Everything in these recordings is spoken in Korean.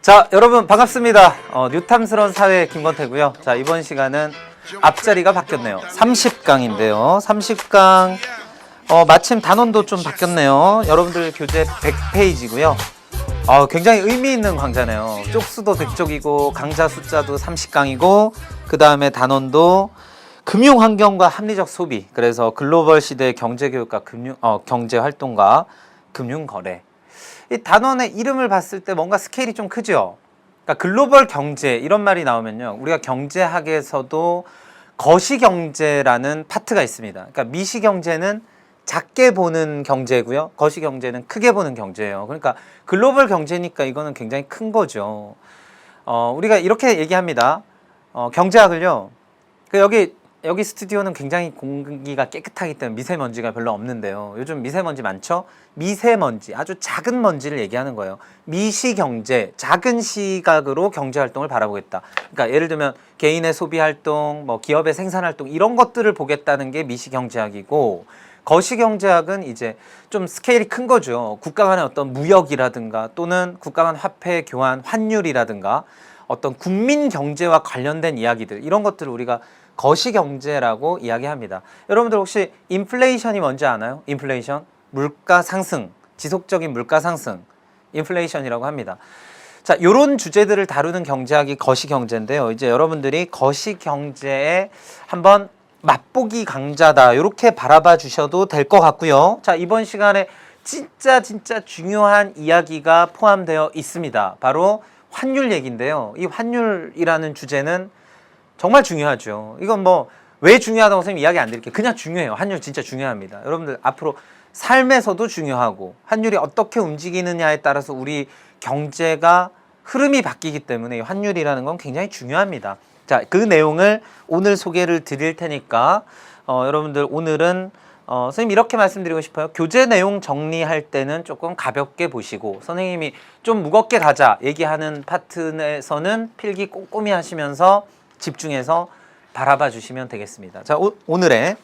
자, 여러분 반갑습니다. 뉴탐스러운 사회 김건태고요. 자, 이번 시간은 앞자리가 바뀌었네요. 30강인데요. 30강 마침 단원도 좀 바뀌었네요. 여러분들 교재 100페이지고요. 굉장히 의미 있는 강좌네요. 쪽수도 100쪽이고 강좌 숫자도 30강이고 그 다음에 단원도 금융환경과 합리적 소비, 그래서 글로벌 시대의 경제교육과 경제활동과 금융거래. 이 단원의 이름을 봤을 때 뭔가 스케일이 좀 크죠. 그러니까 글로벌 경제 이런 말이 나오면요, 우리가 경제학에서도 거시경제라는 파트가 있습니다. 그러니까 미시경제는 작게 보는 경제고요, 거시경제는 크게 보는 경제예요. 그러니까 글로벌 경제니까 이거는 굉장히 큰 거죠. 우리가 이렇게 얘기합니다. 경제학을요, 여기 스튜디오는 굉장히 공기가 깨끗하기 때문에 미세먼지가 별로 없는데요. 요즘 미세먼지 많죠? 미세먼지, 아주 작은 먼지를 얘기하는 거예요. 미시경제, 작은 시각으로 경제활동을 바라보겠다. 그러니까 예를 들면 개인의 소비활동, 기업의 생산활동 이런 것들을 보겠다는 게 미시경제학이고, 거시경제학은 이제 좀 스케일이 큰 거죠. 국가 간의 어떤 무역이라든가 또는 국가 간 화폐 교환, 환율이라든가 어떤 국민 경제와 관련된 이야기들, 이런 것들을 우리가 거시경제라고 이야기합니다. 여러분들 혹시 인플레이션이 뭔지 아나요? 인플레이션, 물가 상승, 지속적인 물가 상승, 인플레이션이라고 합니다. 자, 요런 주제들을 다루는 경제학이 거시경제인데요. 이제 여러분들이 거시경제에 한번 맛보기 강좌다, 이렇게 바라봐 주셔도 될 것 같고요. 자, 이번 시간에 진짜 중요한 이야기가 포함되어 있습니다. 바로 환율 얘기인데요. 이 환율이라는 주제는 정말 중요하죠. 이건 왜 중요하다고 선생님 이야기 안 드릴게요. 그냥 중요해요. 환율 진짜 중요합니다. 여러분들 앞으로 삶에서도 중요하고, 환율이 어떻게 움직이느냐에 따라서 우리 경제가 흐름이 바뀌기 때문에 환율이라는 건 굉장히 중요합니다. 자, 그 내용을 오늘 소개를 드릴 테니까 여러분들 오늘은 선생님 이렇게 말씀드리고 싶어요. 교재 내용 정리할 때는 조금 가볍게 보시고, 선생님이 좀 무겁게 가자 얘기하는 파트에서는 필기 꼼꼼히 하시면서 집중해서 바라봐 주시면 되겠습니다. 자, 오늘의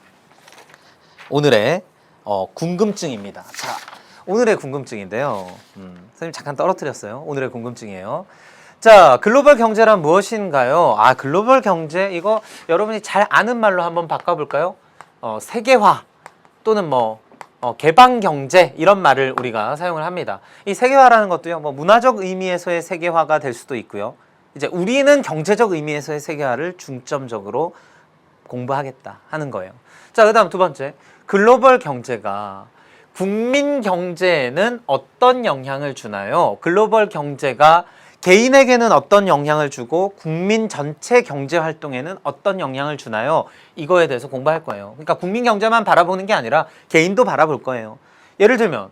궁금증입니다. 자, 오늘의 궁금증인데요. 선생님 잠깐 떨어뜨렸어요. 오늘의 궁금증이에요. 자, 글로벌 경제란 무엇인가요? 글로벌 경제, 이거 여러분이 잘 아는 말로 한번 바꿔볼까요? 세계화 또는 개방 경제, 이런 말을 우리가 사용을 합니다. 이 세계화라는 것도요, 문화적 의미에서의 세계화가 될 수도 있고요. 이제 우리는 경제적 의미에서의 세계화를 중점적으로 공부하겠다 하는 거예요. 자, 그 다음 두 번째, 글로벌 경제가 국민 경제에는 어떤 영향을 주나요? 글로벌 경제가 개인에게는 어떤 영향을 주고 국민 전체 경제 활동에는 어떤 영향을 주나요? 이거에 대해서 공부할 거예요. 그러니까 국민 경제만 바라보는 게 아니라 개인도 바라볼 거예요. 예를 들면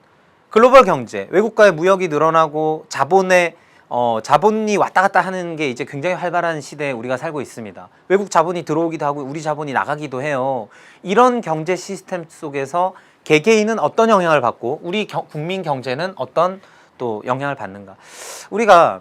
글로벌 경제, 외국과의 무역이 늘어나고 자본이 왔다 갔다 하는 게 이제 굉장히 활발한 시대에 우리가 살고 있습니다. 외국 자본이 들어오기도 하고 우리 자본이 나가기도 해요. 이런 경제 시스템 속에서 개개인은 어떤 영향을 받고 우리 국민 경제는 어떤 또 영향을 받는가. 우리가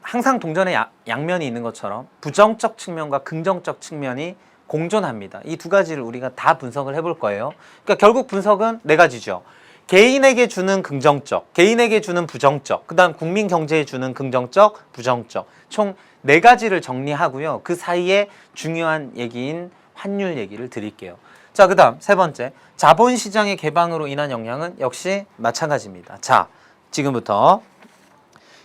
항상 동전의 양면이 있는 것처럼 부정적 측면과 긍정적 측면이 공존합니다. 이 두 가지를 우리가 다 분석을 해볼 거예요. 그러니까 결국 분석은 네 가지죠. 개인에게 주는 긍정적, 개인에게 주는 부정적, 그 다음 국민 경제에 주는 긍정적, 부정적, 총 네 가지를 정리하고요. 그 사이에 중요한 얘기인 환율 얘기를 드릴게요. 자, 그 다음 세 번째, 자본시장의 개방으로 인한 영향은 역시 마찬가지입니다. 자, 지금부터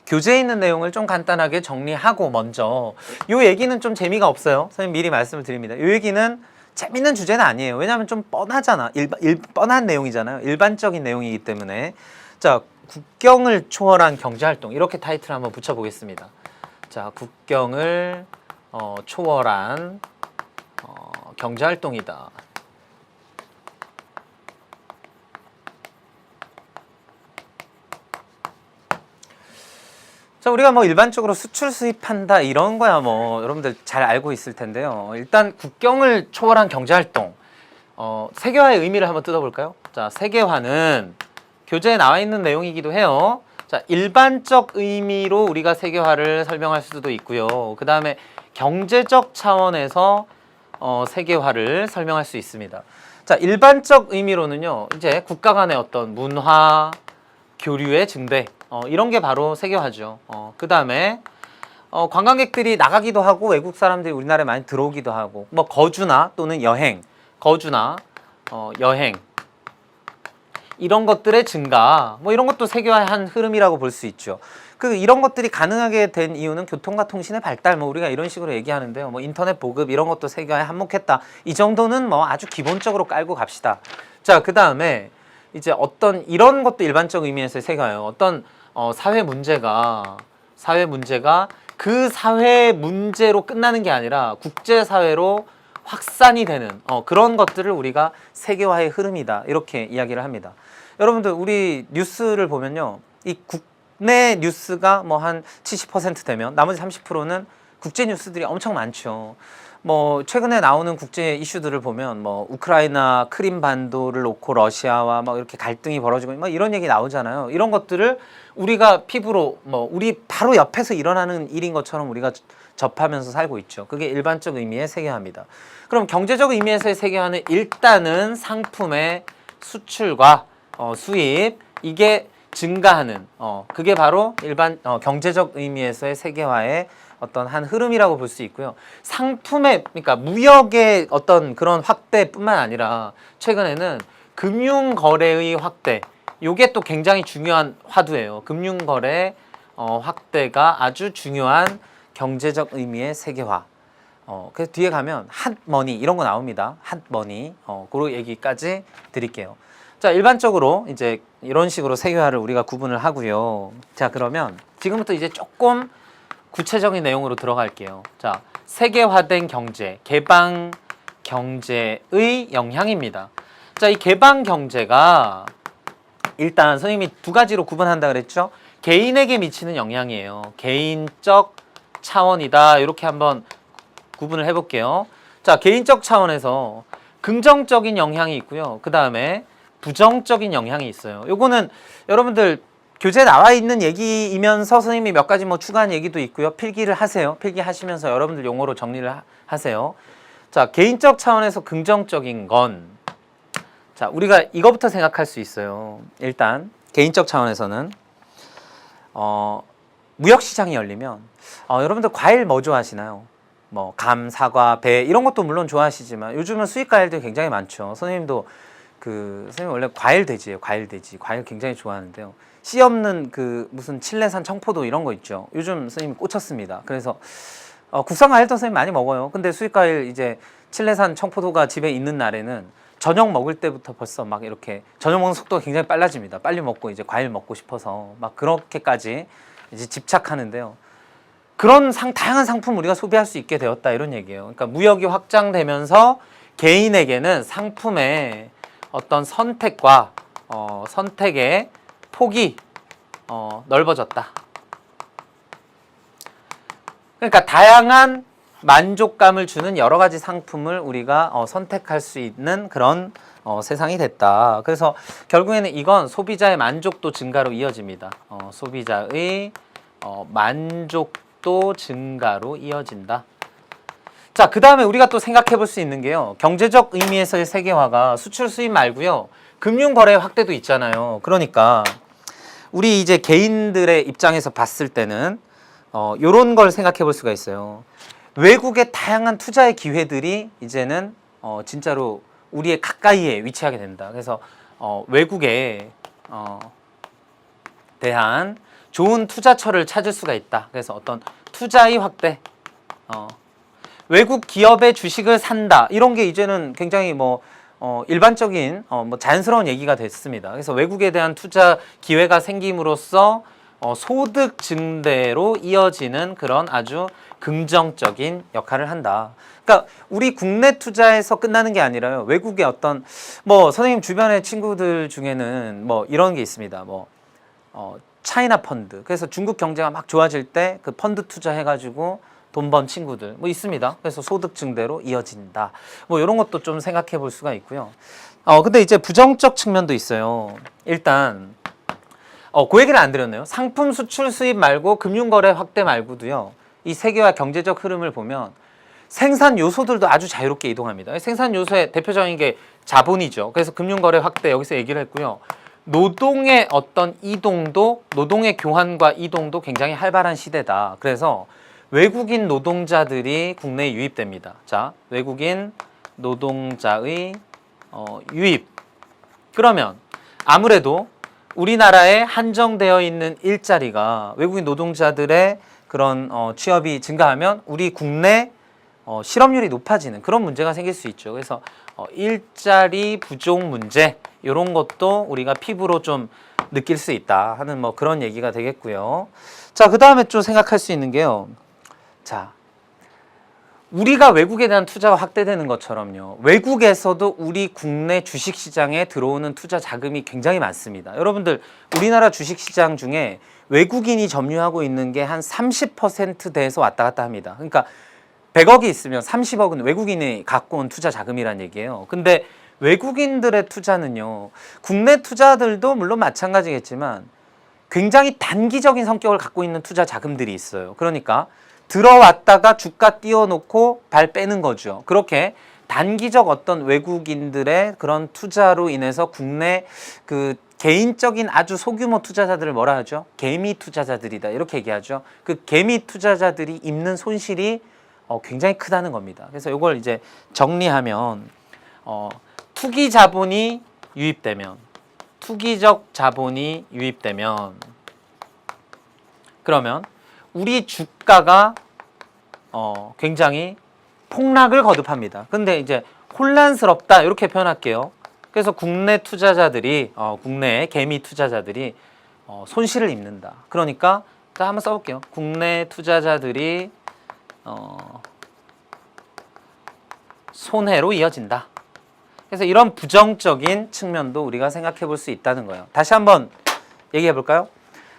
교재에 있는 내용을 좀 간단하게 정리하고, 먼저 이 얘기는 좀 재미가 없어요. 선생님 미리 말씀을 드립니다. 이 얘기는 재밌는 주제는 아니에요. 왜냐하면 좀 뻔하잖아. 뻔한 내용이잖아요. 일반적인 내용이기 때문에. 자, 국경을 초월한 경제활동, 이렇게 타이틀 한번 붙여보겠습니다. 자, 국경을 초월한 경제활동이다. 자, 우리가 일반적으로 수출 수입한다 이런 거야 여러분들 잘 알고 있을 텐데요. 일단 국경을 초월한 경제활동, 세계화의 의미를 한번 뜯어볼까요? 자, 세계화는 교재에 나와 있는 내용이기도 해요. 자, 일반적 의미로 우리가 세계화를 설명할 수도 있고요. 그 다음에 경제적 차원에서 세계화를 설명할 수 있습니다. 자, 일반적 의미로는요, 이제 국가 간의 어떤 문화, 교류의 증대, 이런 게 바로 세계화죠. 그 다음에 관광객들이 나가기도 하고 외국 사람들이 우리나라에 많이 들어오기도 하고 뭐 거주나 또는 여행, 거주나 여행 이런 것들의 증가, 뭐 이런 것도 세계화의 한 흐름이라고 볼 수 있죠. 이런 것들이 가능하게 된 이유는 교통과 통신의 발달, 뭐 우리가 이런 식으로 얘기하는데요. 뭐 인터넷 보급 이런 것도 세계화에 한몫했다. 이 정도는 뭐 아주 기본적으로 깔고 갑시다. 자, 그 다음에 이제 어떤 이런 것도 일반적 의미에서의 세계화예요. 어떤 사회 문제가 그 사회 문제로 끝나는 게 아니라 국제 사회로 확산이 되는 그런 것들을 우리가 세계화의 흐름이다. 이렇게 이야기를 합니다. 여러분들 우리 뉴스를 보면요. 이 국내 뉴스가 뭐 한 70% 되면 나머지 30%는 국제 뉴스들이 엄청 많죠. 뭐 최근에 나오는 국제 이슈들을 보면 뭐 우크라이나 크림 반도를 놓고 러시아와 막 이렇게 갈등이 벌어지고 막 이런 얘기 나오잖아요. 이런 것들을 우리가 피부로 뭐 우리 바로 옆에서 일어나는 일인 것처럼 우리가 접하면서 살고 있죠. 그게 일반적 의미의 세계화입니다. 그럼 경제적 의미에서의 세계화는 일단은 상품의 수출과 수입 이게 증가하는 그게 바로 일반 경제적 의미에서의 세계화의 어떤 한 흐름이라고 볼 수 있고요. 상품의 그러니까 무역의 어떤 그런 확대뿐만 아니라 최근에는 금융 거래의 확대 요게 또 굉장히 중요한 화두예요. 금융 거래 확대가 아주 중요한 경제적 의미의 세계화. 그래서 뒤에 가면 핫머니 이런 거 나옵니다. 핫머니 그런 얘기까지 드릴게요. 자, 일반적으로 이제 이런 식으로 세계화를 우리가 구분을 하고요. 자, 그러면 지금부터 이제 조금 구체적인 내용으로 들어갈게요. 자, 세계화된 경제, 개방 경제의 영향입니다. 자, 이 개방 경제가 일단 선생님이 두 가지로 구분한다 그랬죠? 개인에게 미치는 영향이에요. 개인적 차원이다. 이렇게 한번 구분을 해볼게요. 자, 개인적 차원에서 긍정적인 영향이 있고요. 그 다음에 부정적인 영향이 있어요. 요거는 여러분들 교재에 나와 있는 얘기이면서 선생님이 몇 가지 뭐 추가한 얘기도 있고요. 필기를 하세요. 필기하시면서 여러분들 용어로 정리를 하세요. 자, 개인적 차원에서 긍정적인 건 자, 우리가 이거부터 생각할 수 있어요. 일단 개인적 차원에서는 무역시장이 열리면 여러분들 과일 뭐 좋아하시나요? 뭐 감, 사과, 배 이런 것도 물론 좋아하시지만 요즘은 수입 과일들이 굉장히 많죠. 선생님도 선생님 원래 과일 돼지예요. 과일 돼지. 과일 굉장히 좋아하는데요. 씨 없는 무슨 칠레산 청포도 이런 거 있죠. 요즘 선생님이 꽂혔습니다. 그래서 국산 과일도 선생님 많이 먹어요. 근데 수입 과일 이제 칠레산 청포도가 집에 있는 날에는 저녁 먹을 때부터 벌써 막 이렇게 저녁 먹는 속도가 굉장히 빨라집니다. 빨리 먹고 이제 과일 먹고 싶어서 막 그렇게까지 이제 집착하는데요. 그런 다양한 상품 우리가 소비할 수 있게 되었다 이런 얘기예요. 그러니까 무역이 확장되면서 개인에게는 상품의 어떤 선택과 선택의 폭이 넓어졌다. 그러니까 다양한 만족감을 주는 여러 가지 상품을 우리가 선택할 수 있는 그런 세상이 됐다. 그래서 결국에는 이건 소비자의 만족도 증가로 이어집니다. 소비자의 만족도 증가로 이어진다. 자, 그 다음에 우리가 또 생각해 볼 수 있는 게요. 경제적 의미에서의 세계화가 수출 수입 말고요. 금융 거래 확대도 있잖아요. 그러니까 우리 이제 개인들의 입장에서 봤을 때는 요런 걸 생각해 볼 수가 있어요. 외국의 다양한 투자의 기회들이 이제는 진짜로 우리의 가까이에 위치하게 된다. 그래서 외국에 대한 좋은 투자처를 찾을 수가 있다. 그래서 어떤 투자의 확대, 외국 기업의 주식을 산다. 이런 게 이제는 굉장히 일반적인 뭐 자연스러운 얘기가 됐습니다. 그래서 외국에 대한 투자 기회가 생김으로써 소득 증대로 이어지는 그런 아주 긍정적인 역할을 한다. 그러니까 우리 국내 투자에서 끝나는 게 아니라요. 외국의 어떤 선생님 주변의 친구들 중에는 이런 게 있습니다. 차이나 펀드. 그래서 중국 경제가 막 좋아질 때 그 펀드 투자해가지고 돈 번 친구들 있습니다. 그래서 소득 증대로 이어진다. 이런 것도 좀 생각해 볼 수가 있고요. 근데 이제 부정적 측면도 있어요. 일단 그 얘기를 안 드렸네요. 상품 수출 수입 말고 금융거래 확대 말고도요. 이 세계화 경제적 흐름을 보면 생산 요소들도 아주 자유롭게 이동합니다. 생산 요소의 대표적인 게 자본이죠. 그래서 금융거래 확대 여기서 얘기를 했고요. 노동의 어떤 이동도, 노동의 교환과 이동도 굉장히 활발한 시대다. 그래서 외국인 노동자들이 국내에 유입됩니다. 자, 외국인 노동자의 유입. 그러면 아무래도 우리나라에 한정되어 있는 일자리가 외국인 노동자들의 그런 취업이 증가하면 우리 국내 실업률이 높아지는 그런 문제가 생길 수 있죠. 그래서 일자리 부족 문제 이런 것도 우리가 피부로 좀 느낄 수 있다 하는 뭐 그런 얘기가 되겠고요. 자, 그 다음에 좀 생각할 수 있는 게요. 자, 우리가 외국에 대한 투자가 확대되는 것처럼요. 외국에서도 우리 국내 주식시장에 들어오는 투자 자금이 굉장히 많습니다. 여러분들 우리나라 주식시장 중에 외국인이 점유하고 있는 게 한 30%대에서 왔다 갔다 합니다. 그러니까 100억이 있으면 30억은 외국인이 갖고 온 투자 자금이란 얘기예요. 근데 외국인들의 투자는요. 국내 투자들도 물론 마찬가지겠지만 굉장히 단기적인 성격을 갖고 있는 투자 자금들이 있어요. 그러니까 들어왔다가 주가 띄워놓고 발 빼는 거죠. 그렇게 단기적 어떤 외국인들의 그런 투자로 인해서 국내 그 개인적인 아주 소규모 투자자들을 뭐라 하죠? 개미 투자자들이다 이렇게 얘기하죠. 그 개미 투자자들이 입는 손실이 굉장히 크다는 겁니다. 그래서 이걸 이제 정리하면 투기 자본이 유입되면 투기적 자본이 유입되면 그러면 우리 주가가 굉장히 폭락을 거듭합니다. 근데 이제 혼란스럽다 이렇게 표현할게요. 그래서 국내 투자자들이 국내 개미 투자자들이 손실을 입는다. 그러니까 자, 한번 써볼게요. 국내 투자자들이 손해로 이어진다. 그래서 이런 부정적인 측면도 우리가 생각해 볼 수 있다는 거예요. 다시 한번 얘기해 볼까요?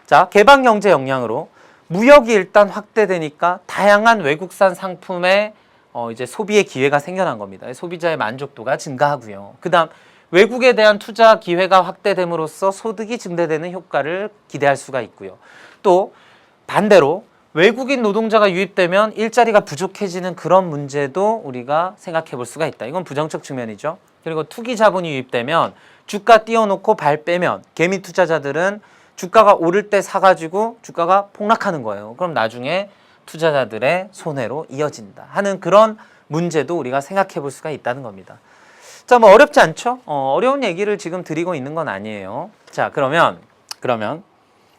자, 개방 경제 역량으로 무역이 일단 확대되니까 다양한 외국산 상품의 이제 소비의 기회가 생겨난 겁니다. 소비자의 만족도가 증가하고요. 그다음 외국에 대한 투자 기회가 확대됨으로써 소득이 증대되는 효과를 기대할 수가 있고요. 또 반대로 외국인 노동자가 유입되면 일자리가 부족해지는 그런 문제도 우리가 생각해 볼 수가 있다. 이건 부정적 측면이죠. 그리고 투기 자본이 유입되면 주가 띄워놓고 발 빼면 개미 투자자들은 주가가 오를 때 사가지고 주가가 폭락하는 거예요. 그럼 나중에 투자자들의 손해로 이어진다 하는 그런 문제도 우리가 생각해 볼 수가 있다는 겁니다. 자, 뭐 어렵지 않죠? 어려운 얘기를 지금 드리고 있는 건 아니에요. 자, 그러면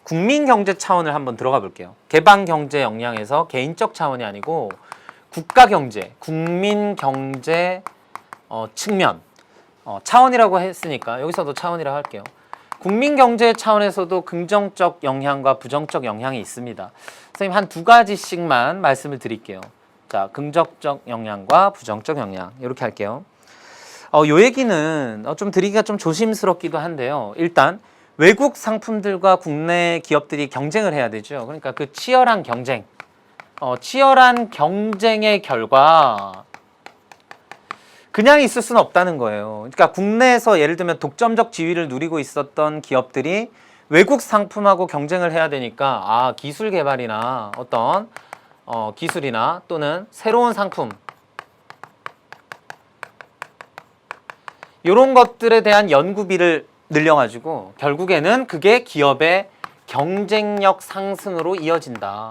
국민 경제 차원을 한번 들어가 볼게요. 개방 경제 역량에서 개인적 차원이 아니고 국가 경제, 국민 경제 측면 차원이라고 했으니까 여기서도 차원이라고 할게요. 국민 경제 차원에서도 긍정적 영향과 부정적 영향이 있습니다. 선생님 한 두 가지씩만 말씀을 드릴게요. 자, 긍정적 영향과 부정적 영향 이렇게 할게요. 요 얘기는 좀 드리기가 좀 조심스럽기도 한데요. 일단 외국 상품들과 국내 기업들이 경쟁을 해야 되죠. 그러니까 그 치열한 경쟁, 치열한 경쟁의 결과 그냥 있을 수는 없다는 거예요. 그러니까 국내에서 예를 들면 독점적 지위를 누리고 있었던 기업들이 외국 상품하고 경쟁을 해야 되니까 기술 개발이나 어떤 기술이나 또는 새로운 상품 이런 것들에 대한 연구비를 늘려가지고 결국에는 그게 기업의 경쟁력 상승으로 이어진다.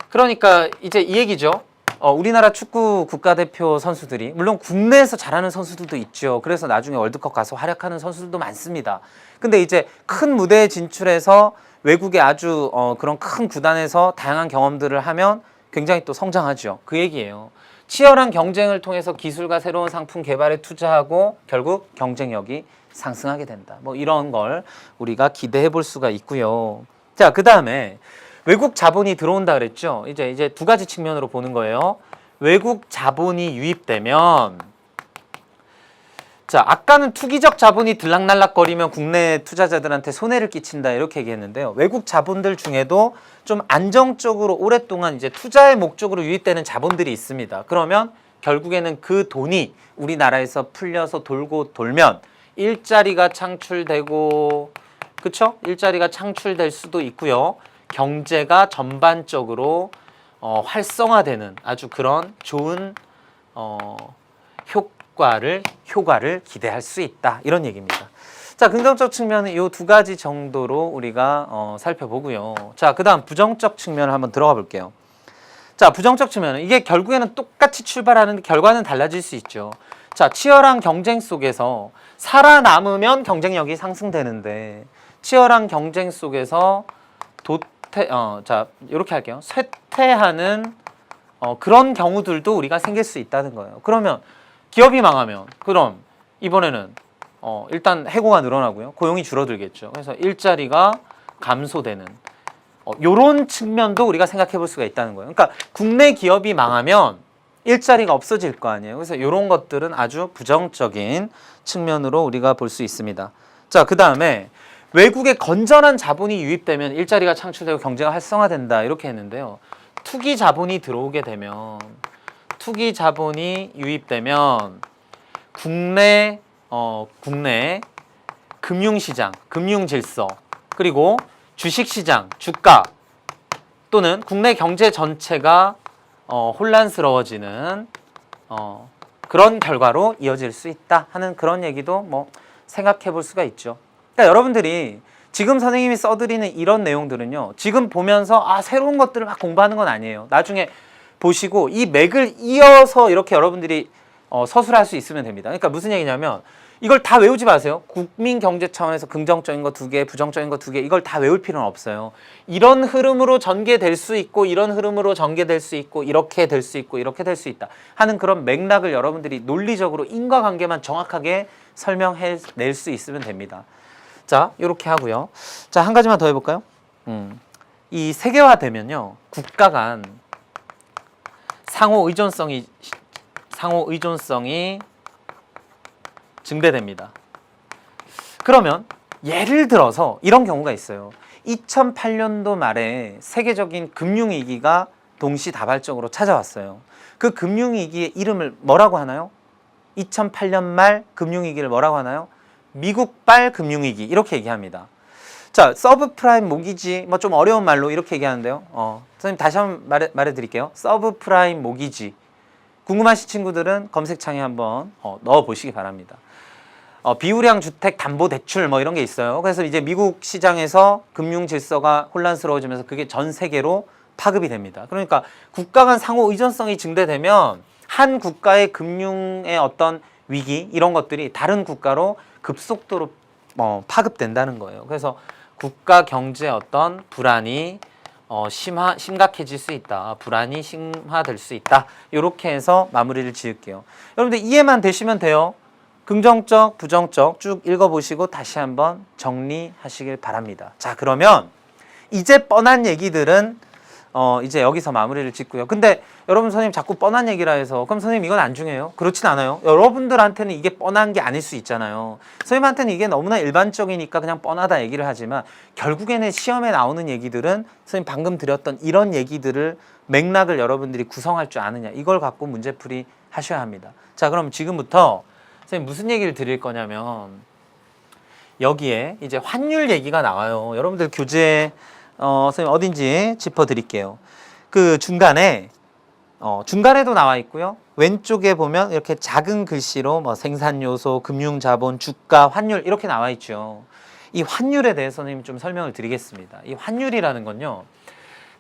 그러니까 이제 이 얘기죠. 우리나라 축구 국가대표 선수들이 물론 국내에서 잘하는 선수들도 있죠. 그래서 나중에 월드컵 가서 활약하는 선수들도 많습니다. 근데 이제 큰 무대에 진출해서 외국의 아주 그런 큰 구단에서 다양한 경험들을 하면 굉장히 또 성장하죠. 그 얘기예요. 치열한 경쟁을 통해서 기술과 새로운 상품 개발에 투자하고 결국 경쟁력이 상승하게 된다. 뭐 이런 걸 우리가 기대해 볼 수가 있고요. 자, 그 다음에 외국 자본이 들어온다 그랬죠. 이제 두 가지 측면으로 보는 거예요. 외국 자본이 유입되면 자, 아까는 투기적 자본이 들락날락거리면 국내 투자자들한테 손해를 끼친다 이렇게 얘기했는데요. 외국 자본들 중에도 좀 안정적으로 오랫동안 이제 투자의 목적으로 유입되는 자본들이 있습니다. 그러면 결국에는 그 돈이 우리나라에서 풀려서 돌고 돌면 일자리가 창출되고 그쵸? 일자리가 창출될 수도 있고요. 경제가 전반적으로 활성화되는 아주 그런 좋은 효과를 기대할 수 있다. 이런 얘기입니다. 자, 긍정적 측면은 이 두 가지 정도로 우리가 살펴보고요. 자, 그 다음 부정적 측면을 한번 들어가 볼게요. 자, 부정적 측면은 이게 결국에는 똑같이 출발하는데 결과는 달라질 수 있죠. 자, 치열한 경쟁 속에서 살아남으면 경쟁력이 상승되는데 치열한 경쟁 속에서 자, 이렇게 할게요. 쇠퇴하는 그런 경우들도 우리가 생길 수 있다는 거예요. 그러면 기업이 망하면 그럼 이번에는 일단 해고가 늘어나고요. 고용이 줄어들겠죠. 그래서 일자리가 감소되는 요런 측면도 우리가 생각해 볼 수가 있다는 거예요. 그러니까 국내 기업이 망하면 일자리가 없어질 거 아니에요. 그래서 이런 것들은 아주 부정적인 측면으로 우리가 볼 수 있습니다. 자, 그 다음에 외국의 건전한 자본이 유입되면 일자리가 창출되고 경제가 활성화된다 이렇게 했는데요. 투기 자본이 들어오게 되면 투기 자본이 유입되면 국내 금융시장, 금융질서 그리고 주식시장, 주가 또는 국내 경제 전체가 혼란스러워지는 그런 결과로 이어질 수 있다 하는 그런 얘기도 뭐 생각해 볼 수가 있죠. 그러니까 여러분들이 지금 선생님이 써드리는 이런 내용들은요. 지금 보면서 새로운 것들을 막 공부하는 건 아니에요. 나중에 보시고 이 맥을 이어서 이렇게 여러분들이 서술할 수 있으면 됩니다. 그러니까 무슨 얘기냐면 이걸 다 외우지 마세요. 국민 경제 차원에서 긍정적인 거 2개, 부정적인 거 2개 이걸 다 외울 필요는 없어요. 이런 흐름으로 전개될 수 있고 이런 흐름으로 전개될 수 있고 이렇게 될 수 있고 이렇게 될 수 있다 하는 그런 맥락을 여러분들이 논리적으로 인과관계만 정확하게 설명해낼 수 있으면 됩니다. 자, 이렇게 하고요. 자, 한 가지만 더 해볼까요? 이 세계화되면요. 국가 간 상호 의존성이 증대됩니다. 그러면 예를 들어서 이런 경우가 있어요. 2008년도 말에 세계적인 금융위기가 동시다발적으로 찾아왔어요. 그 금융위기의 이름을 뭐라고 하나요? 2008년 말 금융위기를 뭐라고 하나요? 미국발 금융위기 이렇게 얘기합니다. 자, 서브프라임 모기지 뭐 좀 어려운 말로 이렇게 얘기하는데요. 선생님 다시 한번 말해드릴게요. 서브프라임 모기지 궁금하신 친구들은 검색창에 한번 넣어보시기 바랍니다. 비우량 주택 담보 대출 뭐 이런 게 있어요. 그래서 이제 미국 시장에서 금융 질서가 혼란스러워지면서 그게 전 세계로 파급이 됩니다. 그러니까 국가 간 상호 의존성이 증대되면 한 국가의 금융의 어떤 위기 이런 것들이 다른 국가로 급속도로 파급된다는 거예요. 그래서 국가 경제의 어떤 불안이 심각해질 수 있다. 불안이 심화될 수 있다. 이렇게 해서 마무리를 지을게요. 여러분들 이해만 되시면 돼요. 긍정적, 부정적 쭉 읽어보시고 다시 한번 정리하시길 바랍니다. 자, 그러면 이제 뻔한 얘기들은 이제 여기서 마무리를 짓고요. 근데 여러분 선생님 자꾸 뻔한 얘기라 해서 그럼 선생님 이건 안 중요해요? 그렇진 않아요. 여러분들한테는 이게 뻔한 게 아닐 수 있잖아요. 선생님한테는 이게 너무나 일반적이니까 그냥 뻔하다 얘기를 하지만 결국에는 시험에 나오는 얘기들은 선생님 방금 드렸던 이런 얘기들을 맥락을 여러분들이 구성할 줄 아느냐 이걸 갖고 문제풀이 하셔야 합니다. 자, 그럼 지금부터 선생님 무슨 얘기를 드릴 거냐면 여기에 이제 환율 얘기가 나와요. 여러분들 교재 선생님 어딘지 짚어드릴게요. 그 중간에도 나와 있고요. 왼쪽에 보면 이렇게 작은 글씨로 뭐 생산요소, 금융자본, 주가, 환율 이렇게 나와 있죠. 이 환율에 대해서 선생님 좀 설명을 드리겠습니다. 이 환율이라는 건요.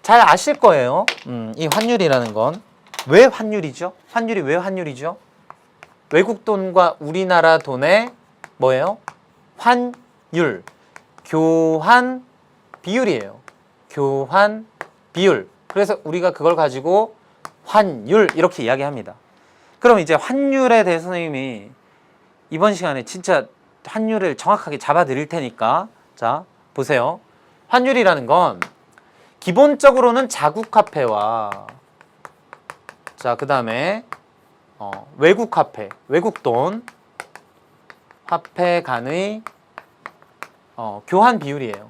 잘 아실 거예요. 이 환율이라는 건 왜 환율이죠? 환율이 왜 환율이죠? 외국 돈과 우리나라 돈의 뭐예요? 환율, 교환 비율이에요. 교환 비율. 그래서 우리가 그걸 가지고 환율 이렇게 이야기합니다. 그럼 이제 환율에 대해서 선생님이 이번 시간에 진짜 환율을 정확하게 잡아 드릴 테니까 자, 보세요. 환율이라는 건 기본적으로는 자국 화폐와 자, 그다음에 외국 화폐, 외국 돈 화폐 간의 교환 비율이에요.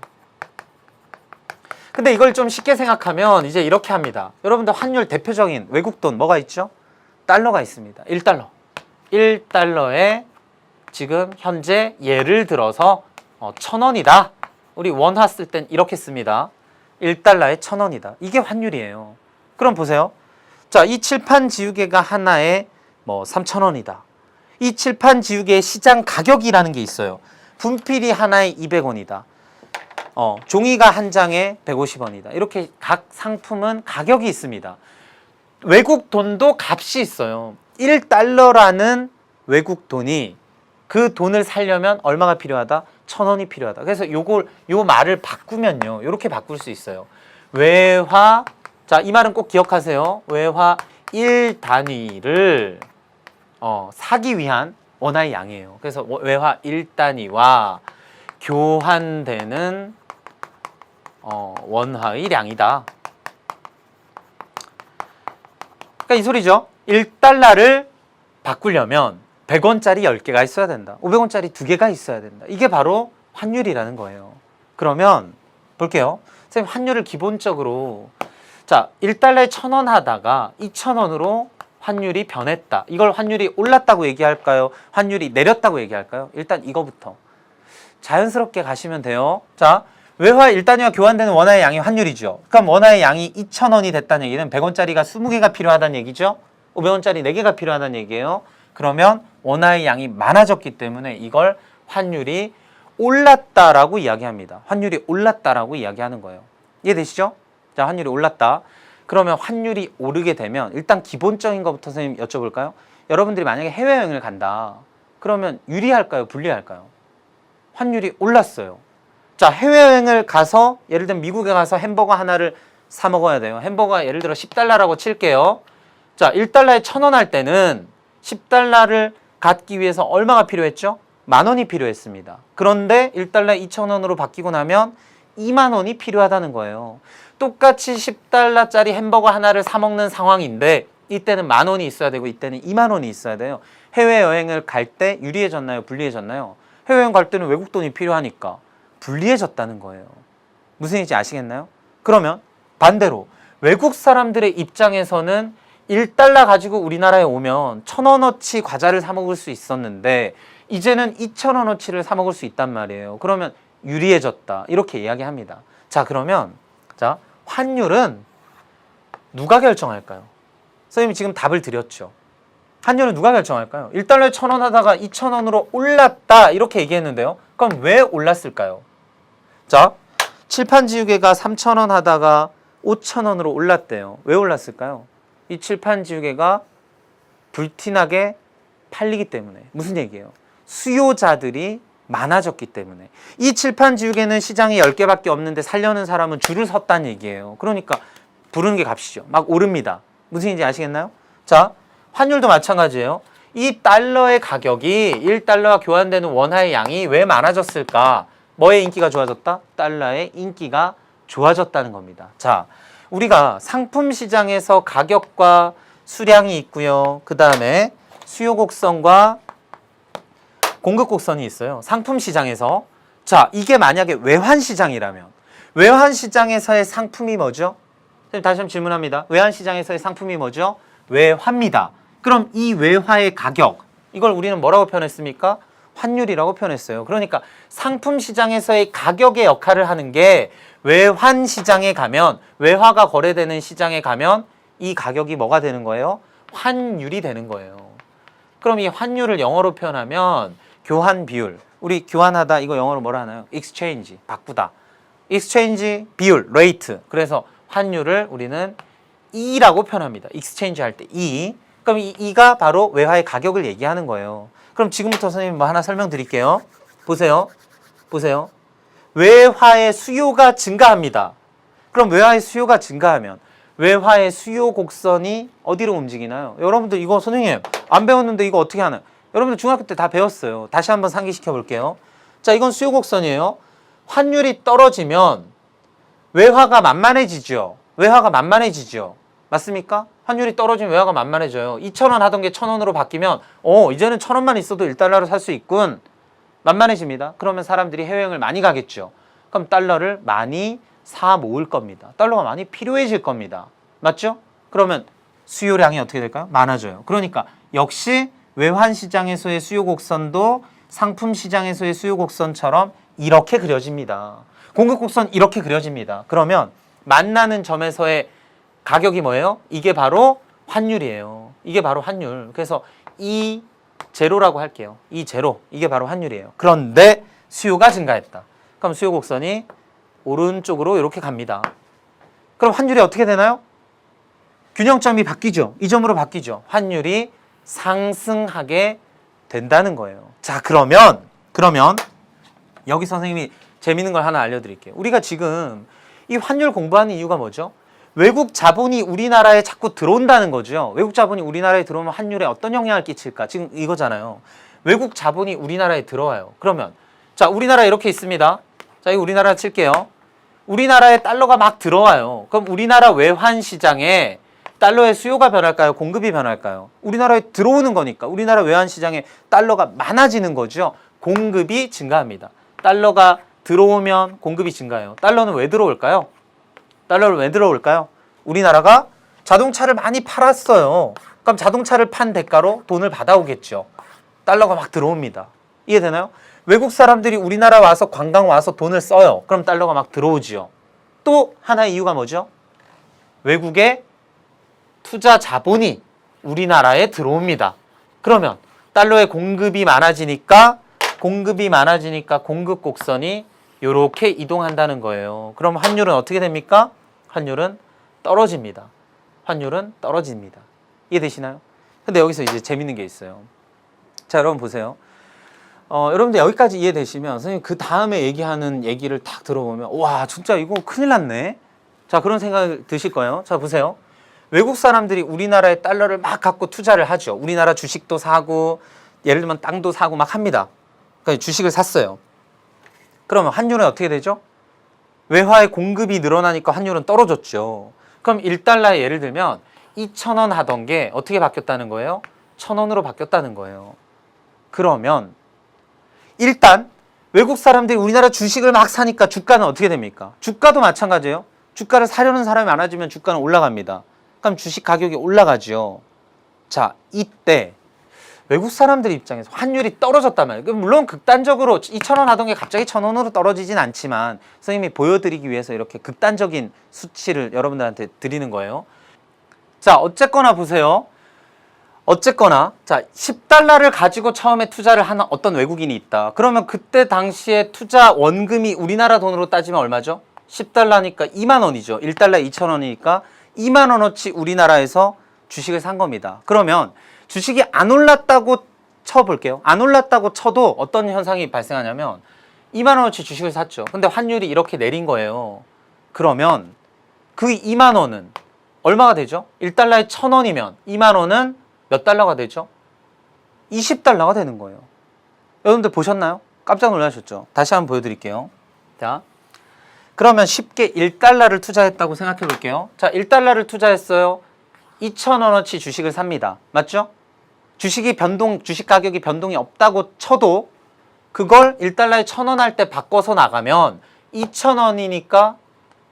근데 이걸 좀 쉽게 생각하면 이제 이렇게 합니다. 여러분들 환율 대표적인 외국 돈 뭐가 있죠? 달러가 있습니다. 1달러. 1달러에 지금 현재 예를 들어서 1,000원이다. 우리 원화 쓸 땐 이렇게 씁니다. 1달러에 1,000원이다. 이게 환율이에요. 그럼 보세요. 자, 이 칠판 지우개가 하나에 뭐 3,000원이다. 이 칠판 지우개의 시장 가격이라는 게 있어요. 분필이 하나에 200원이다. 종이가 한 장에 150원이다. 이렇게 각 상품은 가격이 있습니다. 외국 돈도 값이 있어요. 1달러라는 외국 돈이 그 돈을 살려면 얼마가 필요하다? 1,000원이 필요하다. 그래서 요 말을 바꾸면요. 이렇게 바꿀 수 있어요. 외화, 자, 이 말은 꼭 기억하세요. 외화 1단위를 사기 위한 원화의 양이에요. 그래서 외화 1단위와 교환되는 원화의 양이다. 그러니까 이 소리죠. 1달러를 바꾸려면 100원짜리 10개가 있어야 된다. 500원짜리 2개가 있어야 된다. 이게 바로 환율이라는 거예요. 그러면 볼게요. 선생님, 환율을 기본적으로 자, 1달러에 1,000원 하다가 2,000원으로 환율이 변했다. 이걸 환율이 올랐다고 얘기할까요? 환율이 내렸다고 얘기할까요? 일단 이거부터 자연스럽게 가시면 돼요. 자, 외화 1단위와 교환되는 원화의 양이 환율이죠. 그럼 원화의 양이 2,000원이 됐다는 얘기는 100원짜리가 20개가 필요하다는 얘기죠. 500원짜리 4개가 필요하다는 얘기예요. 그러면 원화의 양이 많아졌기 때문에 이걸 환율이 올랐다라고 이야기합니다. 환율이 올랐다라고 이야기하는 거예요. 이해되시죠? 자, 환율이 올랐다. 그러면 환율이 오르게 되면 일단 기본적인 것부터 선생님 여쭤볼까요? 여러분들이 만약에 해외여행을 간다. 그러면 유리할까요? 불리할까요? 환율이 올랐어요. 자, 해외여행을 가서 예를 들면 미국에 가서 햄버거 하나를 사 먹어야 돼요. 햄버거가 예를 들어 10달러라고 칠게요. 자, 1달러에 1,000원 할 때는 10달러를 갖기 위해서 얼마가 필요했죠? 10,000원이 필요했습니다. 그런데 1달러에 2,000원으로 바뀌고 나면 20,000원이 필요하다는 거예요. 똑같이 10달러짜리 햄버거 하나를 사 먹는 상황인데 이때는 10,000원이 있어야 되고 이때는 20,000원이 있어야 돼요. 해외여행을 갈 때 유리해졌나요? 불리해졌나요? 해외여행 갈 때는 외국 돈이 필요하니까 불리해졌다는 거예요. 무슨 얘기인지 아시겠나요? 그러면 반대로 외국 사람들의 입장에서는 1달러 가지고 우리나라에 오면 1,000원어치 과자를 사 먹을 수 있었는데 이제는 2,000원어치를 사 먹을 수 있단 말이에요. 그러면 유리해졌다. 이렇게 이야기합니다. 자, 그러면 자, 환율은 누가 결정할까요? 선생님이 지금 답을 드렸죠. 환율은 누가 결정할까요? 1달러에 1,000원 하다가 2,000원으로 올랐다. 이렇게 얘기했는데요. 그럼 왜 올랐을까요? 자, 칠판지우개가 3,000원 하다가 5,000원으로 올랐대요. 왜 올랐을까요? 이 칠판지우개가 불티나게 팔리기 때문에. 무슨 얘기예요? 수요자들이 많아졌기 때문에. 이 칠판지우개는 시장에 10개밖에 없는데 살려는 사람은 줄을 섰다는 얘기예요. 그러니까 부르는 게 값이죠. 막 오릅니다. 무슨 얘기인지 아시겠나요? 자, 환율도 마찬가지예요. 이 달러의 가격이 1달러와 교환되는 원화의 양이 왜 많아졌을까? 뭐의 인기가 좋아졌다? 달러의 인기가 좋아졌다는 겁니다. 자, 우리가 상품 시장에서 가격과 수량이 있고요. 그 다음에 수요 곡선과 공급 곡선이 있어요. 상품 시장에서. 자, 이게 만약에 외환 시장이라면 외환 시장에서의 상품이 뭐죠? 다시 한번 질문합니다. 외환 시장에서의 상품이 뭐죠? 외화입니다. 그럼 이 외화의 가격, 이걸 우리는 뭐라고 표현했습니까? 환율이라고 표현했어요. 그러니까 상품 시장에서의 가격의 역할을 하는 게 외환 시장에 가면, 외화가 거래되는 시장에 가면 이 가격이 뭐가 되는 거예요? 환율이 되는 거예요. 그럼 이 환율을 영어로 표현하면 교환 비율, 우리 교환하다 이거 영어로 뭐라 하나요? exchange, 바꾸다. exchange 비율, rate. 그래서 환율을 우리는 E라고 표현합니다. exchange 할 때 E. 그럼 이 E가 바로 외화의 가격을 얘기하는 거예요. 그럼 지금부터 선생님 뭐 하나 설명드릴게요. 보세요. 보세요. 외화의 수요가 증가합니다. 그럼 외화의 수요가 증가하면 외화의 수요 곡선이 어디로 움직이나요? 여러분들 이거 선생님 안 배웠는데 이거 어떻게 하나요? 여러분들 중학교 때 다 배웠어요. 다시 한번 상기시켜 볼게요. 자, 이건 수요 곡선이에요. 환율이 떨어지면 외화가 만만해지죠. 외화가 만만해지죠. 맞습니까? 환율이 떨어지면 외화가 만만해져요. 2,000원 하던 게 1,000원으로 바뀌면 이제는 1,000원만 있어도 1달러로 살 수 있군. 만만해집니다. 그러면 사람들이 해외여행을 많이 가겠죠. 그럼 달러를 많이 사 모을 겁니다. 달러가 많이 필요해질 겁니다. 맞죠? 그러면 수요량이 어떻게 될까요? 많아져요. 그러니까 역시 외환 시장에서의 수요 곡선도 상품 시장에서의 수요 곡선처럼 이렇게 그려집니다. 공급 곡선 이렇게 그려집니다. 그러면 만나는 점에서의 가격이 뭐예요? 이게 바로 환율이에요. 이게 바로 환율. 그래서 이 제로라고 할게요. 이 제로. 이게 바로 환율이에요. 그런데 수요가 증가했다. 그럼 수요 곡선이 오른쪽으로 이렇게 갑니다. 그럼 환율이 어떻게 되나요? 균형점이 바뀌죠. 이 점으로 바뀌죠. 환율이 상승하게 된다는 거예요. 자, 그러면 여기 선생님이 재밌는 걸 하나 알려드릴게요. 우리가 지금 이 환율 공부하는 이유가 뭐죠? 외국 자본이 우리나라에 자꾸 들어온다는 거죠. 외국 자본이 우리나라에 들어오면 환율에 어떤 영향을 끼칠까? 지금 이거잖아요. 외국 자본이 우리나라에 들어와요. 그러면 자, 우리나라 이렇게 있습니다. 자, 이거 우리나라 칠게요. 우리나라에 달러가 막 들어와요. 그럼 우리나라 외환 시장에 달러의 수요가 변할까요? 공급이 변할까요? 우리나라에 들어오는 거니까 우리나라 외환 시장에 달러가 많아지는 거죠. 공급이 증가합니다. 달러가 들어오면 공급이 증가해요. 달러는 왜 들어올까요? 달러를 왜 들어올까요? 우리나라가 자동차를 많이 팔았어요. 그럼 자동차를 판 대가로 돈을 받아오겠죠. 달러가 막 들어옵니다. 이해되나요? 외국 사람들이 우리나라 와서 관광 와서 돈을 써요. 그럼 달러가 막 들어오지요. 또 하나의 이유가 뭐죠? 외국의 투자 자본이 우리나라에 들어옵니다. 그러면 달러의 공급이 많아지니까 공급 곡선이 이렇게 이동한다는 거예요. 그럼 환율은 어떻게 됩니까? 환율은 떨어집니다. 환율은 떨어집니다. 이해되시나요? 근데 여기서 이제 재밌는 게 있어요. 자, 여러분 보세요. 여러분들 여기까지 이해되시면 선생님 그 다음에 얘기하는 얘기를 딱 들어보면 와, 진짜 이거 큰일 났네. 자, 그런 생각 드실 거예요. 자, 보세요. 외국 사람들이 우리나라에 달러를 막 갖고 투자를 하죠. 우리나라 주식도 사고 예를 들면 땅도 사고 막 합니다. 그러니까 주식을 샀어요. 그러면 환율은 어떻게 되죠? 외화의 공급이 늘어나니까 환율은 떨어졌죠. 그럼 1달러에 예를 들면 2,000원 하던 게 어떻게 바뀌었다는 거예요? 1,000원으로 바뀌었다는 거예요. 그러면 일단 외국 사람들이 우리나라 주식을 막 사니까 주가는 어떻게 됩니까? 주가도 마찬가지예요. 주가를 사려는 사람이 많아지면 주가는 올라갑니다. 그럼 주식 가격이 올라가죠. 자, 이때 외국 사람들 입장에서 환율이 떨어졌단 말이에요. 물론 극단적으로 2,000원 하던 게 갑자기 1,000원으로 떨어지진 않지만 선생님이 보여드리기 위해서 이렇게 극단적인 수치를 여러분들한테 드리는 거예요. 자, 어쨌거나 보세요. 자, 10달러를 가지고 처음에 투자를 하는 어떤 외국인이 있다. 그러면 그때 당시에 투자 원금이 우리나라 돈으로 따지면 얼마죠? 10달러니까 2만 원이죠. 1달러에 2,000원이니까 2만 원어치 우리나라에서 주식을 산 겁니다. 그러면 주식이 안 올랐다고 쳐볼게요. 안 올랐다고 쳐도 어떤 현상이 발생하냐면 2만 원어치 주식을 샀죠. 근데 환율이 이렇게 내린 거예요. 그러면 그 2만 원은 얼마가 되죠? 1달러에 1,000원이면 2만 원은 몇 달러가 되죠? 20달러가 되는 거예요. 여러분들 보셨나요? 깜짝 놀라셨죠? 다시 한번 보여드릴게요. 자, 그러면 쉽게 1달러를 투자했다고 생각해 볼게요. 자, 1달러를 투자했어요. 2,000원어치 주식을 삽니다. 맞죠? 주식 가격이 변동이 없다고 쳐도 그걸 1달러에 1,000원 할 때 바꿔서 나가면 2,000원이니까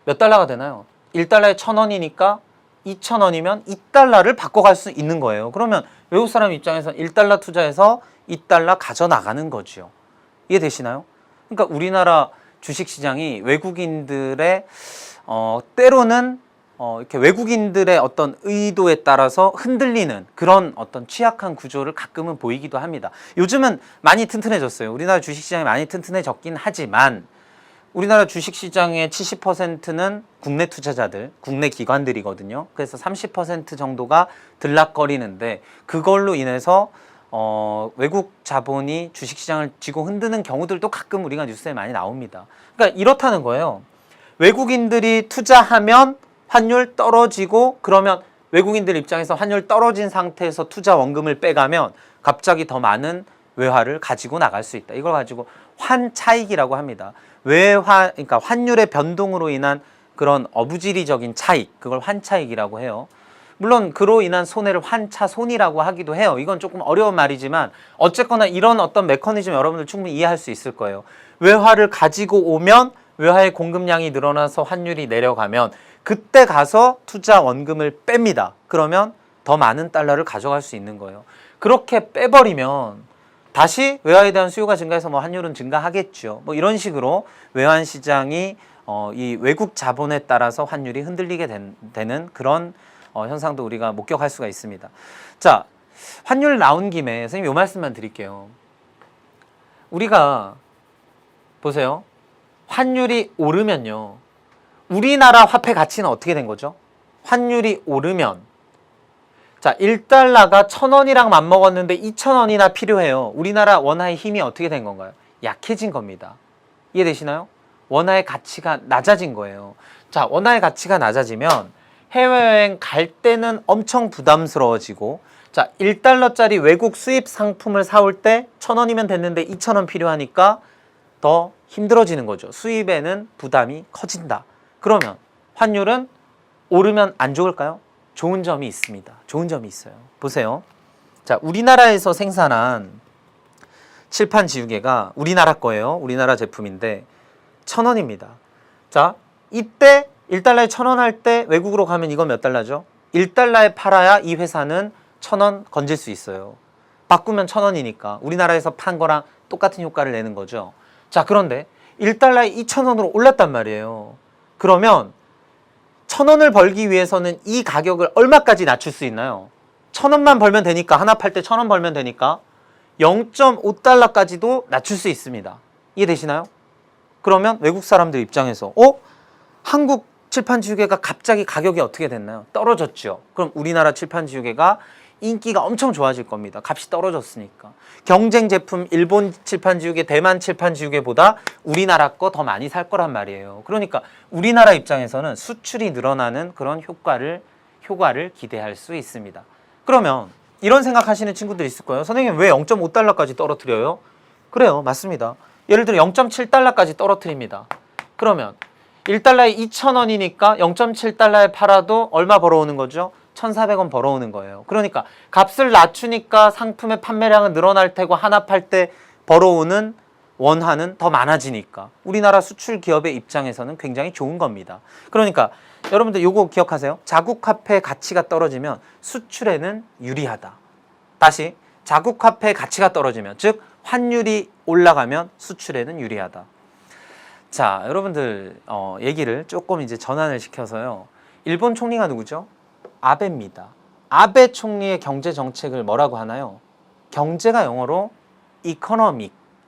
몇 달러가 되나요? 1달러에 1,000원이니까 2,000원이면 2달러를 바꿔갈 수 있는 거예요. 그러면 외국 사람 입장에서 1달러 투자해서 2달러 가져나가는 거죠. 이해되시나요? 그러니까 우리나라 주식시장이 외국인들의 때로는 이렇게 외국인들의 어떤 의도에 따라서 흔들리는 그런 어떤 취약한 구조를 가끔은 보이기도 합니다. 요즘은 많이 튼튼해졌어요. 우리나라 주식시장이 많이 튼튼해졌긴 하지만 우리나라 주식시장의 70%는 국내 투자자들, 국내 기관들이거든요. 그래서 30% 정도가 들락거리는데 그걸로 인해서 외국 자본이 주식시장을 쥐고 흔드는 경우들도 가끔 우리가 뉴스에 많이 나옵니다. 그러니까 이렇다는 거예요. 외국인들이 투자하면 환율 떨어지고 그러면 외국인들 입장에서 환율 떨어진 상태에서 투자 원금을 빼가면 갑자기 더 많은 외화를 가지고 나갈 수 있다. 이걸 가지고 환차익이라고 합니다. 그러니까 환율의 변동으로 인한 그런 어부지리적인 차익, 그걸 환차익이라고 해요. 물론 그로 인한 손해를 환차손이라고 하기도 해요. 이건 조금 어려운 말이지만 어쨌거나 이런 어떤 메커니즘 여러분들 충분히 이해할 수 있을 거예요. 외화를 가지고 오면 외화의 공급량이 늘어나서 환율이 내려가면 그때 가서 투자 원금을 뺍니다. 그러면 더 많은 달러를 가져갈 수 있는 거예요. 그렇게 빼버리면 다시 외화에 대한 수요가 증가해서 뭐 환율은 증가하겠죠. 뭐 이런 식으로 외환 시장이 이 외국 자본에 따라서 환율이 흔들리게 되는 그런 현상도 우리가 목격할 수가 있습니다. 자, 환율 나온 김에 선생님 요 말씀만 드릴게요. 우리가 보세요. 환율이 오르면요. 우리나라 화폐 가치는 어떻게 된 거죠? 환율이 오르면 자, 1달러가 1,000원이랑 맞먹었는데 2,000원이나 필요해요. 우리나라 원화의 힘이 어떻게 된 건가요? 약해진 겁니다. 이해되시나요? 원화의 가치가 낮아진 거예요. 자, 원화의 가치가 낮아지면 해외여행 갈 때는 엄청 부담스러워지고 자, 1달러짜리 외국 수입 상품을 사올 때 1,000원이면 됐는데 2,000원 필요하니까 더 힘들어지는 거죠. 수입에는 부담이 커진다. 그러면 환율은 오르면 안 좋을까요? 좋은 점이 있습니다. 좋은 점이 있어요. 보세요. 자, 우리나라에서 생산한 칠판 지우개가 우리나라 거예요. 우리나라 제품인데 1,000원입니다. 자, 이때 1달러에 1,000원 할 때 외국으로 가면 이건 몇 달러죠? 1달러에 팔아야 이 회사는 1,000원 건질 수 있어요. 바꾸면 1,000원이니까 우리나라에서 판 거랑 똑같은 효과를 내는 거죠. 자, 그런데 1달러에 2,000원으로 올랐단 말이에요. 그러면 1,000원을 벌기 위해서는 이 가격을 얼마까지 낮출 수 있나요? 1,000원만 벌면 되니까 하나 팔 때 1,000원 벌면 되니까 0.5달러까지도 낮출 수 있습니다. 이해되시나요? 그러면 외국 사람들 입장에서 한국 칠판 지우개가 갑자기 가격이 어떻게 됐나요? 떨어졌죠. 그럼 우리나라 칠판 지우개가 인기가 엄청 좋아질 겁니다. 값이 떨어졌으니까. 경쟁 제품 일본 칠판 지우개, 대만 칠판 지우개보다 우리나라 거 더 많이 살 거란 말이에요. 그러니까 우리나라 입장에서는 수출이 늘어나는 그런 효과를 기대할 수 있습니다. 그러면 이런 생각하시는 친구들 있을 거예요. 선생님 왜 0.5달러까지 떨어뜨려요? 그래요. 맞습니다. 예를 들어 0.7달러까지 떨어뜨립니다. 그러면 1달러에 2,000원이니까 0.7달러에 팔아도 얼마 벌어오는 거죠? 1,400원 벌어오는 거예요. 그러니까 값을 낮추니까 상품의 판매량은 늘어날 테고 하나 팔 때 벌어오는 원화는 더 많아지니까 우리나라 수출 기업의 입장에서는 굉장히 좋은 겁니다. 그러니까 여러분들 요거 기억하세요. 자국 화폐의 가치가 떨어지면 수출에는 유리하다. 다시 자국 화폐의 가치가 떨어지면 즉 환율이 올라가면 수출에는 유리하다. 자, 여러분들 얘기를 조금 이제 전환을 시켜서요. 일본 총리가 누구죠? 아베입니다. 아베 총리의 경제 정책을 뭐라고 하나요? 경제가 영어로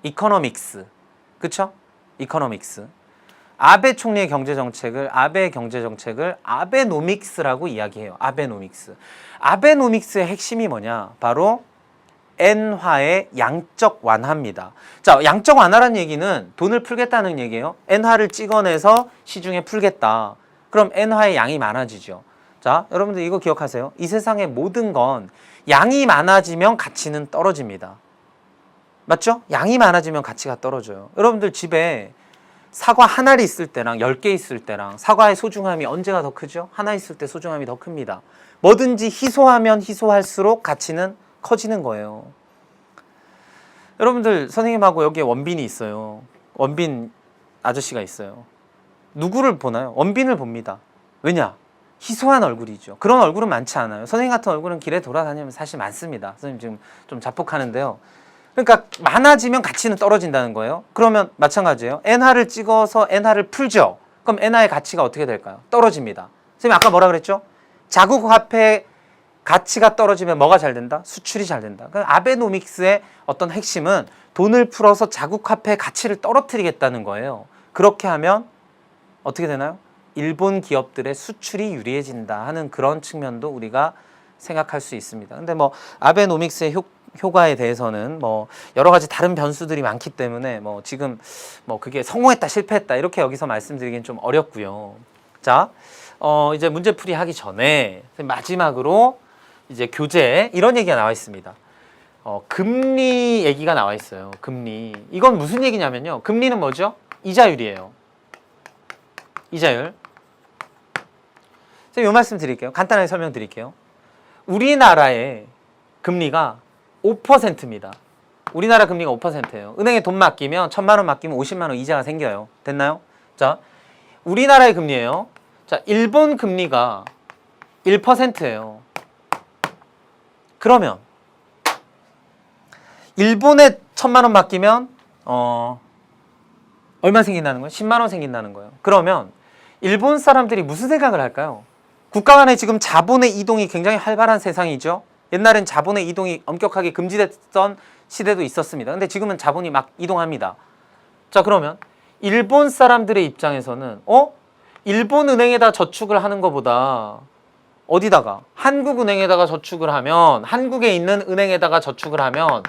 이코노믹스. 그쵸? 이코노믹스. 아베 총리의 경제 정책을 아베노믹스라고 이야기해요. 아베노믹스. 아베노믹스의 핵심이 뭐냐? 바로 엔화의 양적 완화입니다. 자, 양적 완화라는 얘기는 돈을 풀겠다는 얘기예요. 엔화를 찍어내서 시중에 풀겠다. 그럼 엔화의 양이 많아지죠. 자, 여러분들 이거 기억하세요. 이 세상의 모든 건 양이 많아지면 가치는 떨어집니다. 맞죠? 양이 많아지면 가치가 떨어져요. 여러분들 집에 사과 한 알이 있을 때랑 10개 있을 때랑 사과의 소중함이 언제가 더 크죠? 하나 있을 때 소중함이 더 큽니다. 뭐든지 희소하면 희소할수록 가치는 커지는 거예요. 여러분들 선생님하고 여기에 원빈이 있어요. 원빈 아저씨가 있어요. 누구를 보나요? 원빈을 봅니다. 왜냐? 희소한 얼굴이죠. 그런 얼굴은 많지 않아요. 선생님 같은 얼굴은 길에 돌아다니면 사실 많습니다. 선생님 지금 좀 자폭하는데요. 그러니까 많아지면 가치는 떨어진다는 거예요. 그러면 마찬가지예요. 엔화를 찍어서 엔화를 풀죠. 그럼 엔화의 가치가 어떻게 될까요? 떨어집니다. 선생님 아까 뭐라 그랬죠? 자국 화폐 가치가 떨어지면 뭐가 잘 된다? 수출이 잘 된다. 그러니까 아베노믹스의 어떤 핵심은 돈을 풀어서 자국 화폐의 가치를 떨어뜨리겠다는 거예요. 그렇게 하면 어떻게 되나요? 일본 기업들의 수출이 유리해진다 하는 그런 측면도 우리가 생각할 수 있습니다. 근데 뭐 아베노믹스의 효과에 대해서는 뭐 여러 가지 다른 변수들이 많기 때문에 뭐 지금 뭐 그게 성공했다 실패했다 이렇게 여기서 말씀드리긴 좀 어렵고요. 자, 이제 문제풀이 하기 전에 마지막으로 이제 교재 이런 얘기가 나와 있습니다. 금리 얘기가 나와 있어요. 금리. 이건 무슨 얘기냐면요. 금리는 뭐죠? 이자율이에요. 이자율. 제가 이 말씀 드릴게요. 간단하게 설명드릴게요. 우리나라의 금리가 5%입니다. 우리나라 금리가 5%예요. 은행에 돈 맡기면 1,000만 원 맡기면 50만 원 이자가 생겨요. 됐나요? 자, 우리나라의 금리예요. 자, 일본 금리가 1%예요. 그러면 일본에 1,000만 원 맡기면 얼마 생긴다는 거예요? 10만 원 생긴다는 거예요. 그러면 일본 사람들이 무슨 생각을 할까요? 국가 간에 지금 자본의 이동이 굉장히 활발한 세상이죠. 옛날엔 자본의 이동이 엄격하게 금지됐던 시대도 있었습니다. 근데 지금은 자본이 막 이동합니다. 자, 그러면 일본 사람들의 입장에서는 일본 은행에다 저축을 하는 것보다 어디다가? 한국은행에다가 저축을 하면, 한국에 있는 은행에다가 저축을 하면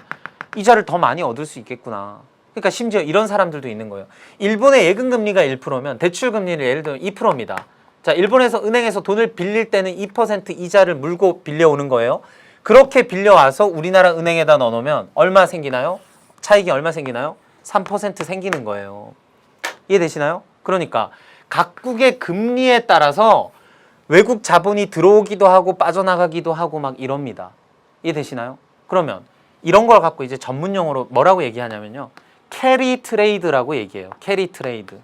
이자를 더 많이 얻을 수 있겠구나. 그러니까 심지어 이런 사람들도 있는 거예요. 일본의 예금금리가 1%면 대출금리를 예를 들면 2%입니다. 자, 일본에서 은행에서 돈을 빌릴 때는 2% 이자를 물고 빌려오는 거예요. 그렇게 빌려와서 우리나라 은행에다 넣어놓으면 얼마 생기나요? 차익이 얼마 생기나요? 3% 생기는 거예요. 이해되시나요? 그러니까 각국의 금리에 따라서 외국 자본이 들어오기도 하고 빠져나가기도 하고 막 이럽니다. 이해되시나요? 그러면 이런 걸 갖고 이제 전문 용어로 뭐라고 얘기하냐면요. 캐리 트레이드라고 얘기해요. 캐리 트레이드.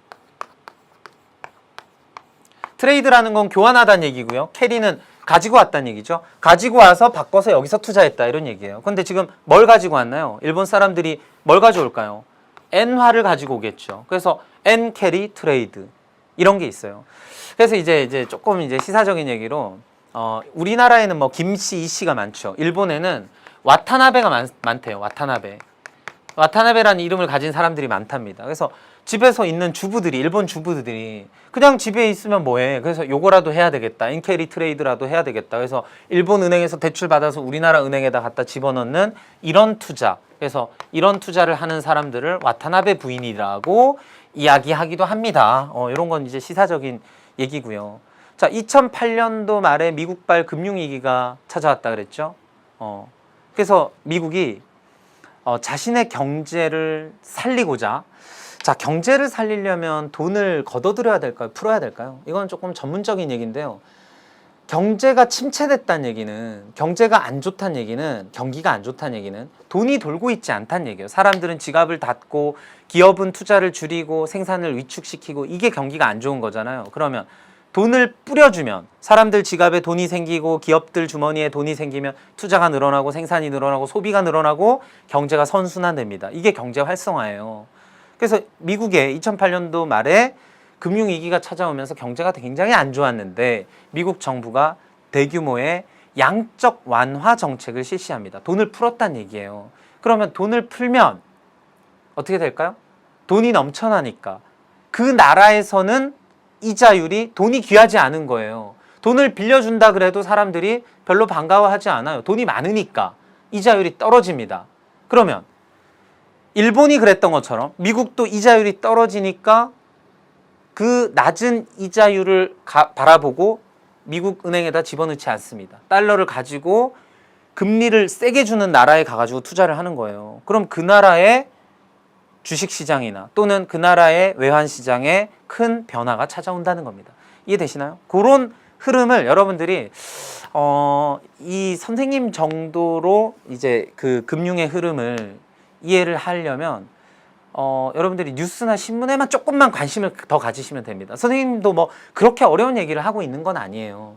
트레이드라는 건 교환하다는 얘기고요. 캐리는 가지고 왔다는 얘기죠. 가지고 와서 바꿔서 여기서 투자했다 이런 얘기예요. 근데 지금 뭘 가지고 왔나요? 일본 사람들이 뭘 가져올까요? 엔화를 가지고 오겠죠. 그래서 엔 캐리 트레이드 이런 게 있어요. 그래서 이제 조금 이제 시사적인 얘기로 우리나라에는 뭐 김씨, 이씨가 많죠. 일본에는 와타나베가 많대요. 와타나베라는 이름을 가진 사람들이 많답니다. 그래서 집에서 있는 주부들이, 일본 주부들이 그냥 집에 있으면 뭐해? 그래서 요거라도 해야 되겠다. 인캐리 트레이드라도 해야 되겠다. 그래서 일본 은행에서 대출 받아서 우리나라 은행에다 갖다 집어넣는 이런 투자. 그래서 이런 투자를 하는 사람들을 와타나베 부인이라고 이야기하기도 합니다. 이런 건 이제 시사적인 얘기고요. 자, 2008년도 말에 미국발 금융위기가 찾아왔다 그랬죠. 그래서 미국이 자신의 경제를 살리고자, 자, 경제를 살리려면 돈을 걷어들여야 될까요? 풀어야 될까요? 이건 조금 전문적인 얘기인데요. 경제가 침체됐다는 얘기는, 경제가 안 좋다는 얘기는, 경기가 안 좋다는 얘기는 돈이 돌고 있지 않다는 얘기예요. 사람들은 지갑을 닫고 기업은 투자를 줄이고 생산을 위축시키고 이게 경기가 안 좋은 거잖아요. 그러면 돈을 뿌려주면 사람들 지갑에 돈이 생기고 기업들 주머니에 돈이 생기면 투자가 늘어나고 생산이 늘어나고 소비가 늘어나고 경제가 선순환됩니다. 이게 경제 활성화예요. 그래서 미국의 2008년도 말에 금융위기가 찾아오면서 경제가 굉장히 안 좋았는데 미국 정부가 대규모의 양적 완화 정책을 실시합니다. 돈을 풀었다는 얘기예요. 그러면 돈을 풀면 어떻게 될까요? 돈이 넘쳐나니까 그 나라에서는 이자율이, 돈이 귀하지 않은 거예요. 돈을 빌려준다 그래도 사람들이 별로 반가워하지 않아요. 돈이 많으니까 이자율이 떨어집니다. 그러면 일본이 그랬던 것처럼 미국도 이자율이 떨어지니까 그 낮은 이자율을 바라보고 미국 은행에다 집어넣지 않습니다. 달러를 가지고 금리를 세게 주는 나라에 가가지고 투자를 하는 거예요. 그럼 그 나라의 주식시장이나 또는 그 나라의 외환시장에 큰 변화가 찾아온다는 겁니다. 이해되시나요? 그런 흐름을 여러분들이 이 선생님 정도로 이제 그 금융의 흐름을 이해를 하려면 여러분들이 뉴스나 신문에만 조금만 관심을 더 가지시면 됩니다. 선생님도 뭐 그렇게 어려운 얘기를 하고 있는 건 아니에요.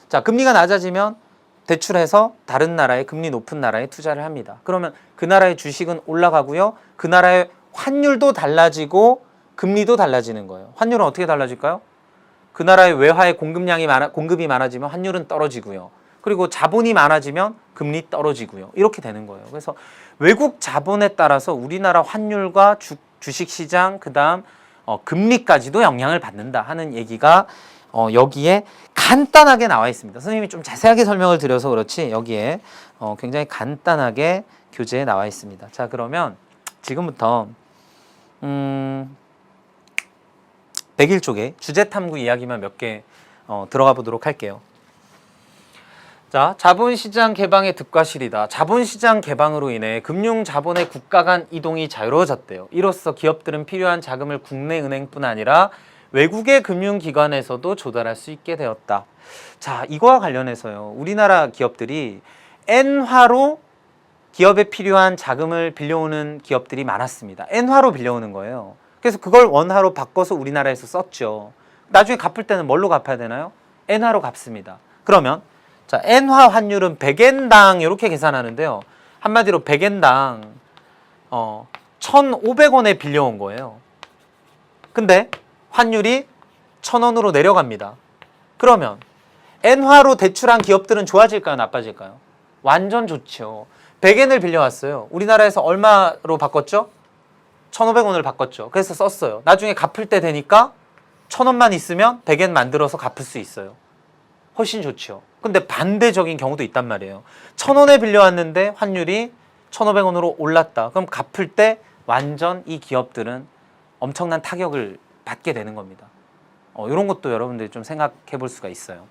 자, 금리가 낮아지면 대출해서 다른 나라의 금리 높은 나라에 투자를 합니다. 그러면 그 나라의 주식은 올라가고요. 그 나라의 환율도 달라지고 금리도 달라지는 거예요. 환율은 어떻게 달라질까요? 그 나라의 외화의 공급이 많아지면 환율은 떨어지고요. 그리고 자본이 많아지면 금리 떨어지고요. 이렇게 되는 거예요. 그래서 외국 자본에 따라서 우리나라 환율과 주식시장, 그 다음 금리까지도 영향을 받는다 하는 얘기가 여기에 간단하게 나와 있습니다. 선생님이 좀 자세하게 설명을 드려서 그렇지 여기에 굉장히 간단하게 교재에 나와 있습니다. 자, 그러면 지금부터 101쪽에 주제탐구 이야기만 몇 개 들어가 보도록 할게요. 자, 자본시장 개방의 득과실이다. 자본시장 개방으로 인해 금융자본의 국가 간 이동이 자유로워졌대요. 이로써 기업들은 필요한 자금을 국내 은행뿐 아니라 외국의 금융기관에서도 조달할 수 있게 되었다. 자, 이거와 관련해서요. 우리나라 기업들이 엔화로 기업에 필요한 자금을 빌려오는 기업들이 많았습니다. 엔화로 빌려오는 거예요. 그래서 그걸 원화로 바꿔서 우리나라에서 썼죠. 나중에 갚을 때는 뭘로 갚아야 되나요? 엔화로 갚습니다. 그러면 자, 엔화 환율은 100엔당 이렇게 계산하는데요. 한마디로 100엔당 1,500원에 빌려온 거예요. 근데 환율이 1,000원으로 내려갑니다. 그러면 엔화로 대출한 기업들은 좋아질까요? 나빠질까요? 완전 좋죠. 100엔을 빌려왔어요. 우리나라에서 얼마로 바꿨죠? 1,500원을 바꿨죠. 그래서 썼어요. 나중에 갚을 때 되니까 1,000원만 있으면 100엔 만들어서 갚을 수 있어요. 훨씬 좋죠. 근데 반대적인 경우도 있단 말이에요. 1,000원에 빌려왔는데 환율이 1,500원으로 올랐다. 그럼 갚을 때 완전 이 기업들은 엄청난 타격을 받게 되는 겁니다. 이런 것도 여러분들이 좀 생각해 볼 수가 있어요.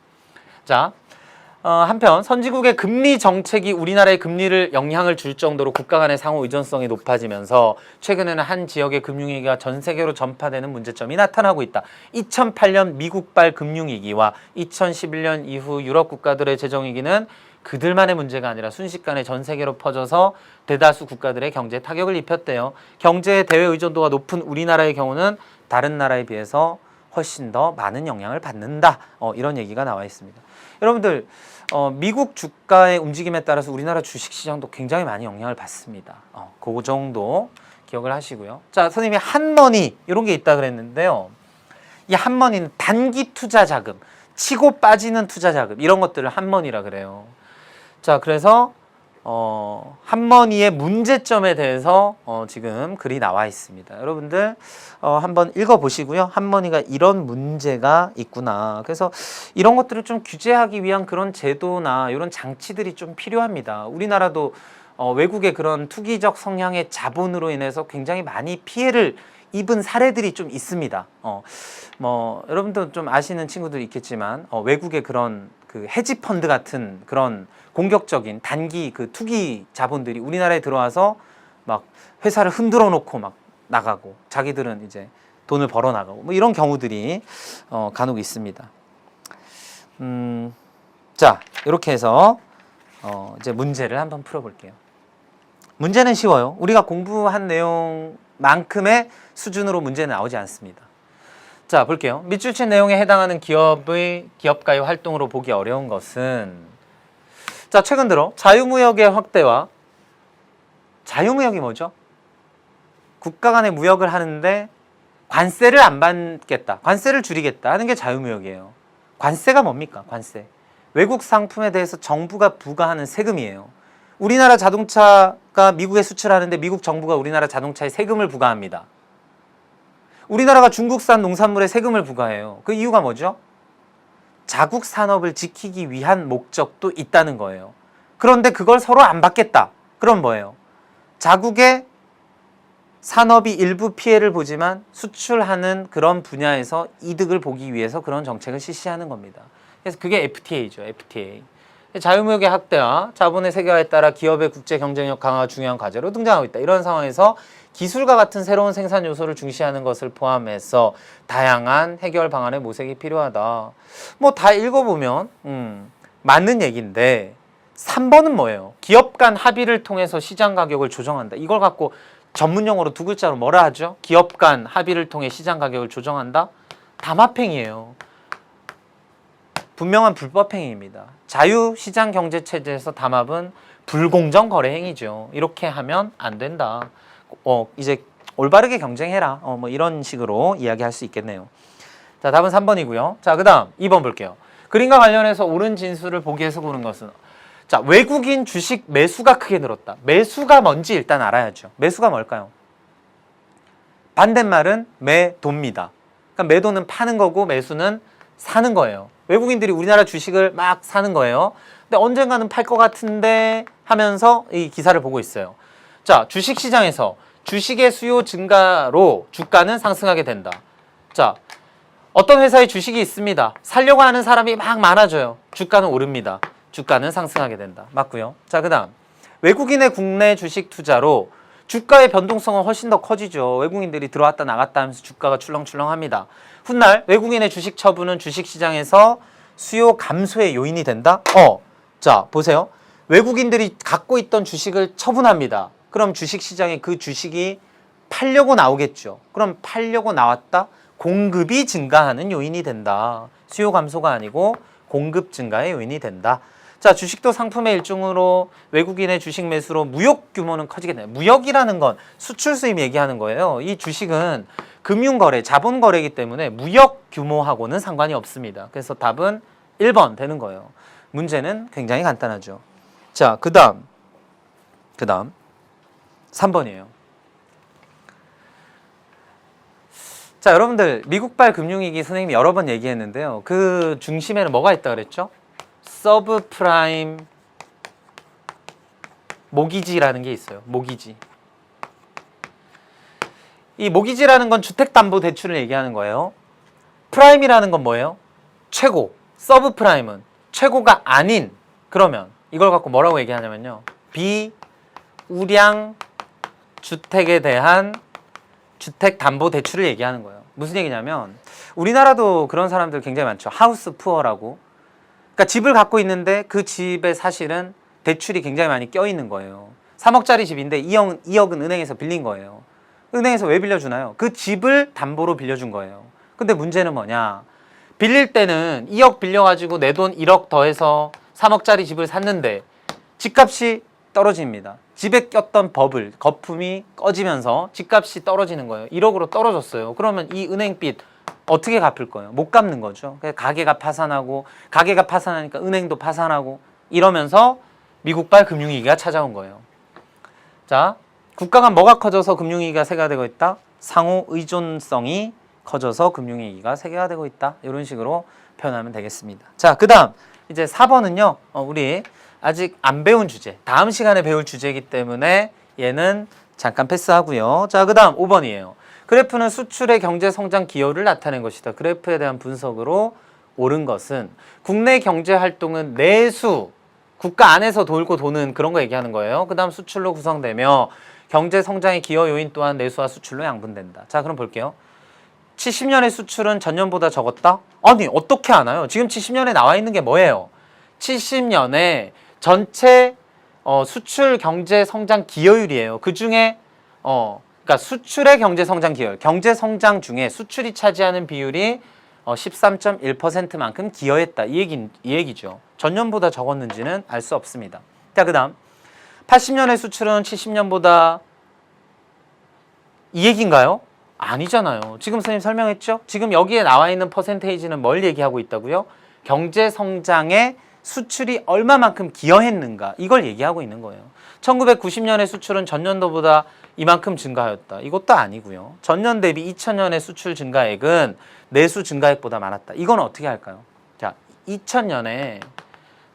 자, 한편 선진국의 금리 정책이 우리나라의 금리를 영향을 줄 정도로 국가 간의 상호 의존성이 높아지면서 최근에는 한 지역의 금융위기가 전 세계로 전파되는 문제점이 나타나고 있다. 2008년 미국발 금융위기와 2011년 이후 유럽 국가들의 재정위기는 그들만의 문제가 아니라 순식간에 전 세계로 퍼져서 대다수 국가들의 경제에 타격을 입혔대요. 경제의 대외 의존도가 높은 우리나라의 경우는 다른 나라에 비해서 훨씬 더 많은 영향을 받는다. 이런 얘기가 나와 있습니다. 여러분들 미국 주가의 움직임에 따라서 우리나라 주식시장도 굉장히 많이 영향을 받습니다. 그 정도 기억을 하시고요. 자, 선생님이 한머니 이런 게 있다 그랬는데요. 이 한머니는 단기 투자 자금, 치고 빠지는 투자 자금 이런 것들을 한머니라 그래요. 자, 그래서 한머니의 문제점에 대해서 지금 글이 나와 있습니다. 여러분들 한번 읽어보시고요. 한머니가 이런 문제가 있구나. 그래서 이런 것들을 좀 규제하기 위한 그런 제도나 이런 장치들이 좀 필요합니다. 우리나라도 외국의 그런 투기적 성향의 자본으로 인해서 굉장히 많이 피해를 입은 사례들이 좀 있습니다. 여러분도 좀 아시는 친구들이 있겠지만 외국의 그런 그 헤지 펀드 같은 그런 공격적인 단기 그 투기 자본들이 우리나라에 들어와서 막 회사를 흔들어 놓고 막 나가고 자기들은 이제 돈을 벌어 나가고 뭐 이런 경우들이 간혹 있습니다. 자, 이렇게 해서 이제 문제를 한번 풀어볼게요. 문제는 쉬워요. 우리가 공부한 내용만큼의 수준으로 문제는 나오지 않습니다. 자, 볼게요. 밑줄 친 내용에 해당하는 기업가의 활동으로 보기 어려운 것은 자, 최근 들어 자유무역의 확대와 자유무역이 뭐죠? 국가 간의 무역을 하는데 관세를 안 받겠다, 관세를 줄이겠다 하는 게 자유무역이에요. 관세가 뭡니까? 관세. 외국 상품에 대해서 정부가 부과하는 세금이에요. 우리나라 자동차가 미국에 수출하는데 미국 정부가 우리나라 자동차에 세금을 부과합니다. 우리나라가 중국산 농산물에 세금을 부과해요. 그 이유가 뭐죠? 자국 산업을 지키기 위한 목적도 있다는 거예요. 그런데 그걸 서로 안 받겠다. 그럼 뭐예요? 자국의 산업이 일부 피해를 보지만 수출하는 그런 분야에서 이득을 보기 위해서 그런 정책을 실시하는 겁니다. 그래서 그게 FTA죠. FTA. 자유무역의 확대와 자본의 세계화에 따라 기업의 국제 경쟁력 강화가 중요한 과제로 등장하고 있다. 이런 상황에서 기술과 같은 새로운 생산 요소를 중시하는 것을 포함해서 다양한 해결 방안의 모색이 필요하다. 뭐 다 읽어보면 맞는 얘기인데 3번은 뭐예요? 기업 간 합의를 통해서 시장 가격을 조정한다. 이걸 갖고 전문용어로 두 글자로 뭐라 하죠? 기업 간 합의를 통해 시장 가격을 조정한다? 담합행위예요. 분명한 불법행위입니다. 자유시장 경제체제에서 담합은 불공정 거래 행위죠. 이렇게 하면 안 된다. 이제 올바르게 경쟁해라. 뭐 이런 식으로 이야기할 수 있겠네요. 자, 답은 3번이고요. 자, 그 다음 2번 볼게요. 그림과 관련해서 옳은 진술을 보기 위해서 고른 것은 자, 외국인 주식 매수가 크게 늘었다. 매수가 뭔지 일단 알아야죠. 매수가 뭘까요? 반대말은 매도입니다. 그러니까 매도는 파는 거고 매수는 사는 거예요. 외국인들이 우리나라 주식을 막 사는 거예요. 근데 언젠가는 팔 것 같은데 하면서 이 기사를 보고 있어요. 자, 주식시장에서 주식의 수요 증가로 주가는 상승하게 된다. 자, 어떤 회사에 주식이 있습니다. 살려고 하는 사람이 막 많아져요. 주가는 오릅니다. 주가는 상승하게 된다. 맞고요. 자, 그 다음 외국인의 국내 주식 투자로 주가의 변동성은 훨씬 더 커지죠. 외국인들이 들어왔다 나갔다 하면서 주가가 출렁출렁합니다. 훗날 외국인의 주식 처분은 주식시장에서 수요 감소의 요인이 된다? 자, 보세요. 외국인들이 갖고 있던 주식을 처분합니다. 그럼 주식시장에 그 주식이 팔려고 나오겠죠. 그럼 팔려고 나왔다? 공급이 증가하는 요인이 된다. 수요 감소가 아니고 공급 증가의 요인이 된다. 자, 주식도 상품의 일종으로 외국인의 주식 매수로 무역 규모는 커지게 돼요. 무역이라는 건 수출 수입 얘기하는 거예요. 이 주식은 금융거래, 자본거래이기 때문에 무역 규모하고는 상관이 없습니다. 그래서 답은 1번 되는 거예요. 문제는 굉장히 간단하죠. 자, 그 다음 3번이에요. 자, 여러분들 미국발 금융위기 선생님이 여러 번 얘기했는데요. 그 중심에는 뭐가 있다 그랬죠? 서브프라임 모기지라는 게 있어요. 모기지. 이 모기지라는 건 주택담보대출을 얘기하는 거예요. 프라임이라는 건 뭐예요? 최고. 서브프라임은 최고가 아닌, 그러면 이걸 갖고 뭐라고 얘기하냐면요. 비우량 주택에 대한 주택담보대출을 얘기하는 거예요. 무슨 얘기냐면 우리나라도 그런 사람들 굉장히 많죠. 하우스 푸어라고. 그러니까 집을 갖고 있는데 그 집에 사실은 대출이 굉장히 많이 껴있는 거예요. 3억짜리 집인데 2억은 은행에서 빌린 거예요. 은행에서 왜 빌려주나요? 그 집을 담보로 빌려준 거예요. 근데 문제는 뭐냐? 빌릴 때는 2억 빌려가지고 내 돈 1억 더해서 3억짜리 집을 샀는데 집값이 떨어집니다. 집에 꼈던 버블, 거품이 꺼지면서 집값이 떨어지는 거예요. 1억으로 떨어졌어요. 그러면 이 은행빚 어떻게 갚을 거예요? 못 갚는 거죠. 가게가 파산하고, 가게가 파산하니까 은행도 파산하고, 이러면서 미국발 금융위기가 찾아온 거예요. 자, 국가가 뭐가 커져서 금융위기가 세계화되고 있다? 상호 의존성이 커져서 금융위기가 세계화되고 있다. 이런 식으로 표현하면 되겠습니다. 자, 그 다음 이제 4번은요. 우리 아직 안 배운 주제, 다음 시간에 배울 주제이기 때문에 얘는 잠깐 패스하고요. 자, 그 다음 5번이에요. 그래프는 수출의 경제 성장 기여를 나타낸 것이다. 그래프에 대한 분석으로 옳은 것은 국내 경제 활동은 내수, 국가 안에서 돌고 도는 그런 거 얘기하는 거예요. 그 다음 수출로 구성되며 경제 성장의 기여 요인 또한 내수와 수출로 양분된다. 자, 그럼 볼게요. 70년의 수출은 전년보다 적었다? 아니, 어떻게 아나요? 지금 70년에 나와 있는 게 뭐예요? 70년에 전체 수출 경제 성장 기여율이에요. 그 중에 그러니까 수출의 경제 성장 기여율, 경제 성장 중에 수출이 차지하는 비율이 13.1%만큼 기여했다. 이 얘기죠. 전년보다 적었는지는 알 수 없습니다. 자, 그다음 80년의 수출은 70년보다 이 얘기인가요? 아니잖아요. 지금 선생님 설명했죠? 지금 여기에 나와 있는 퍼센테이지는 뭘 얘기하고 있다고요? 경제 성장에 수출이 얼마만큼 기여했는가, 이걸 얘기하고 있는 거예요. 1990년의 수출은 전년도보다 이만큼 증가하였다. 이것도 아니고요. 전년 대비 2000년의 수출 증가액은 내수 증가액보다 많았다. 이건 어떻게 할까요? 자, 2000년에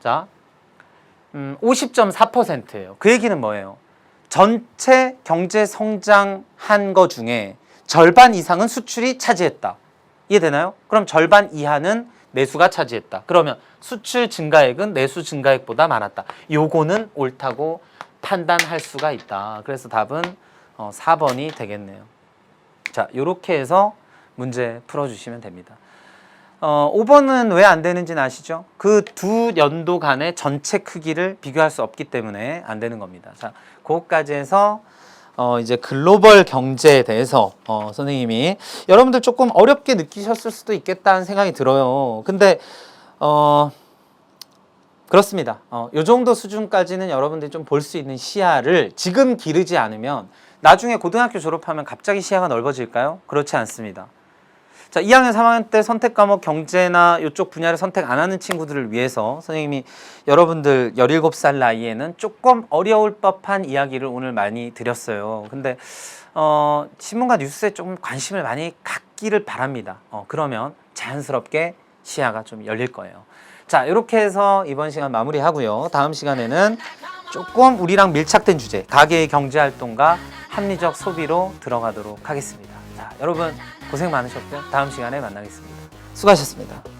자 50.4%예요. 그 얘기는 뭐예요? 전체 경제 성장한 거 중에 절반 이상은 수출이 차지했다. 이해되나요? 그럼 절반 이하는 내수가 차지했다. 그러면 수출 증가액은 내수 증가액보다 많았다. 요거는 옳다고 판단할 수가 있다. 그래서 답은 4번이 되겠네요. 자, 요렇게 해서 문제 풀어주시면 됩니다. 5번은 왜 안 되는지는 아시죠? 그 두 연도 간의 전체 크기를 비교할 수 없기 때문에 안 되는 겁니다. 자, 그것까지 해서 이제 글로벌 경제에 대해서 선생님이 여러분들 조금 어렵게 느끼셨을 수도 있겠다는 생각이 들어요. 근데 그렇습니다. 요 정도 수준까지는 여러분들이 좀 볼 수 있는 시야를 지금 기르지 않으면 나중에 고등학교 졸업하면 갑자기 시야가 넓어질까요? 그렇지 않습니다. 자, 2학년, 3학년 때 선택 과목 경제나 이쪽 분야를 선택 안 하는 친구들을 위해서 선생님이 여러분들 17살 나이에는 조금 어려울 법한 이야기를 오늘 많이 드렸어요. 근데 신문과 뉴스에 조금 관심을 많이 갖기를 바랍니다. 그러면 자연스럽게 시야가 좀 열릴 거예요. 자, 이렇게 해서 이번 시간 마무리하고요. 다음 시간에는 조금 우리랑 밀착된 주제, 가계의 경제활동과 합리적 소비로 들어가도록 하겠습니다. 자, 여러분 고생 많으셨고요. 다음 시간에 만나겠습니다. 수고하셨습니다.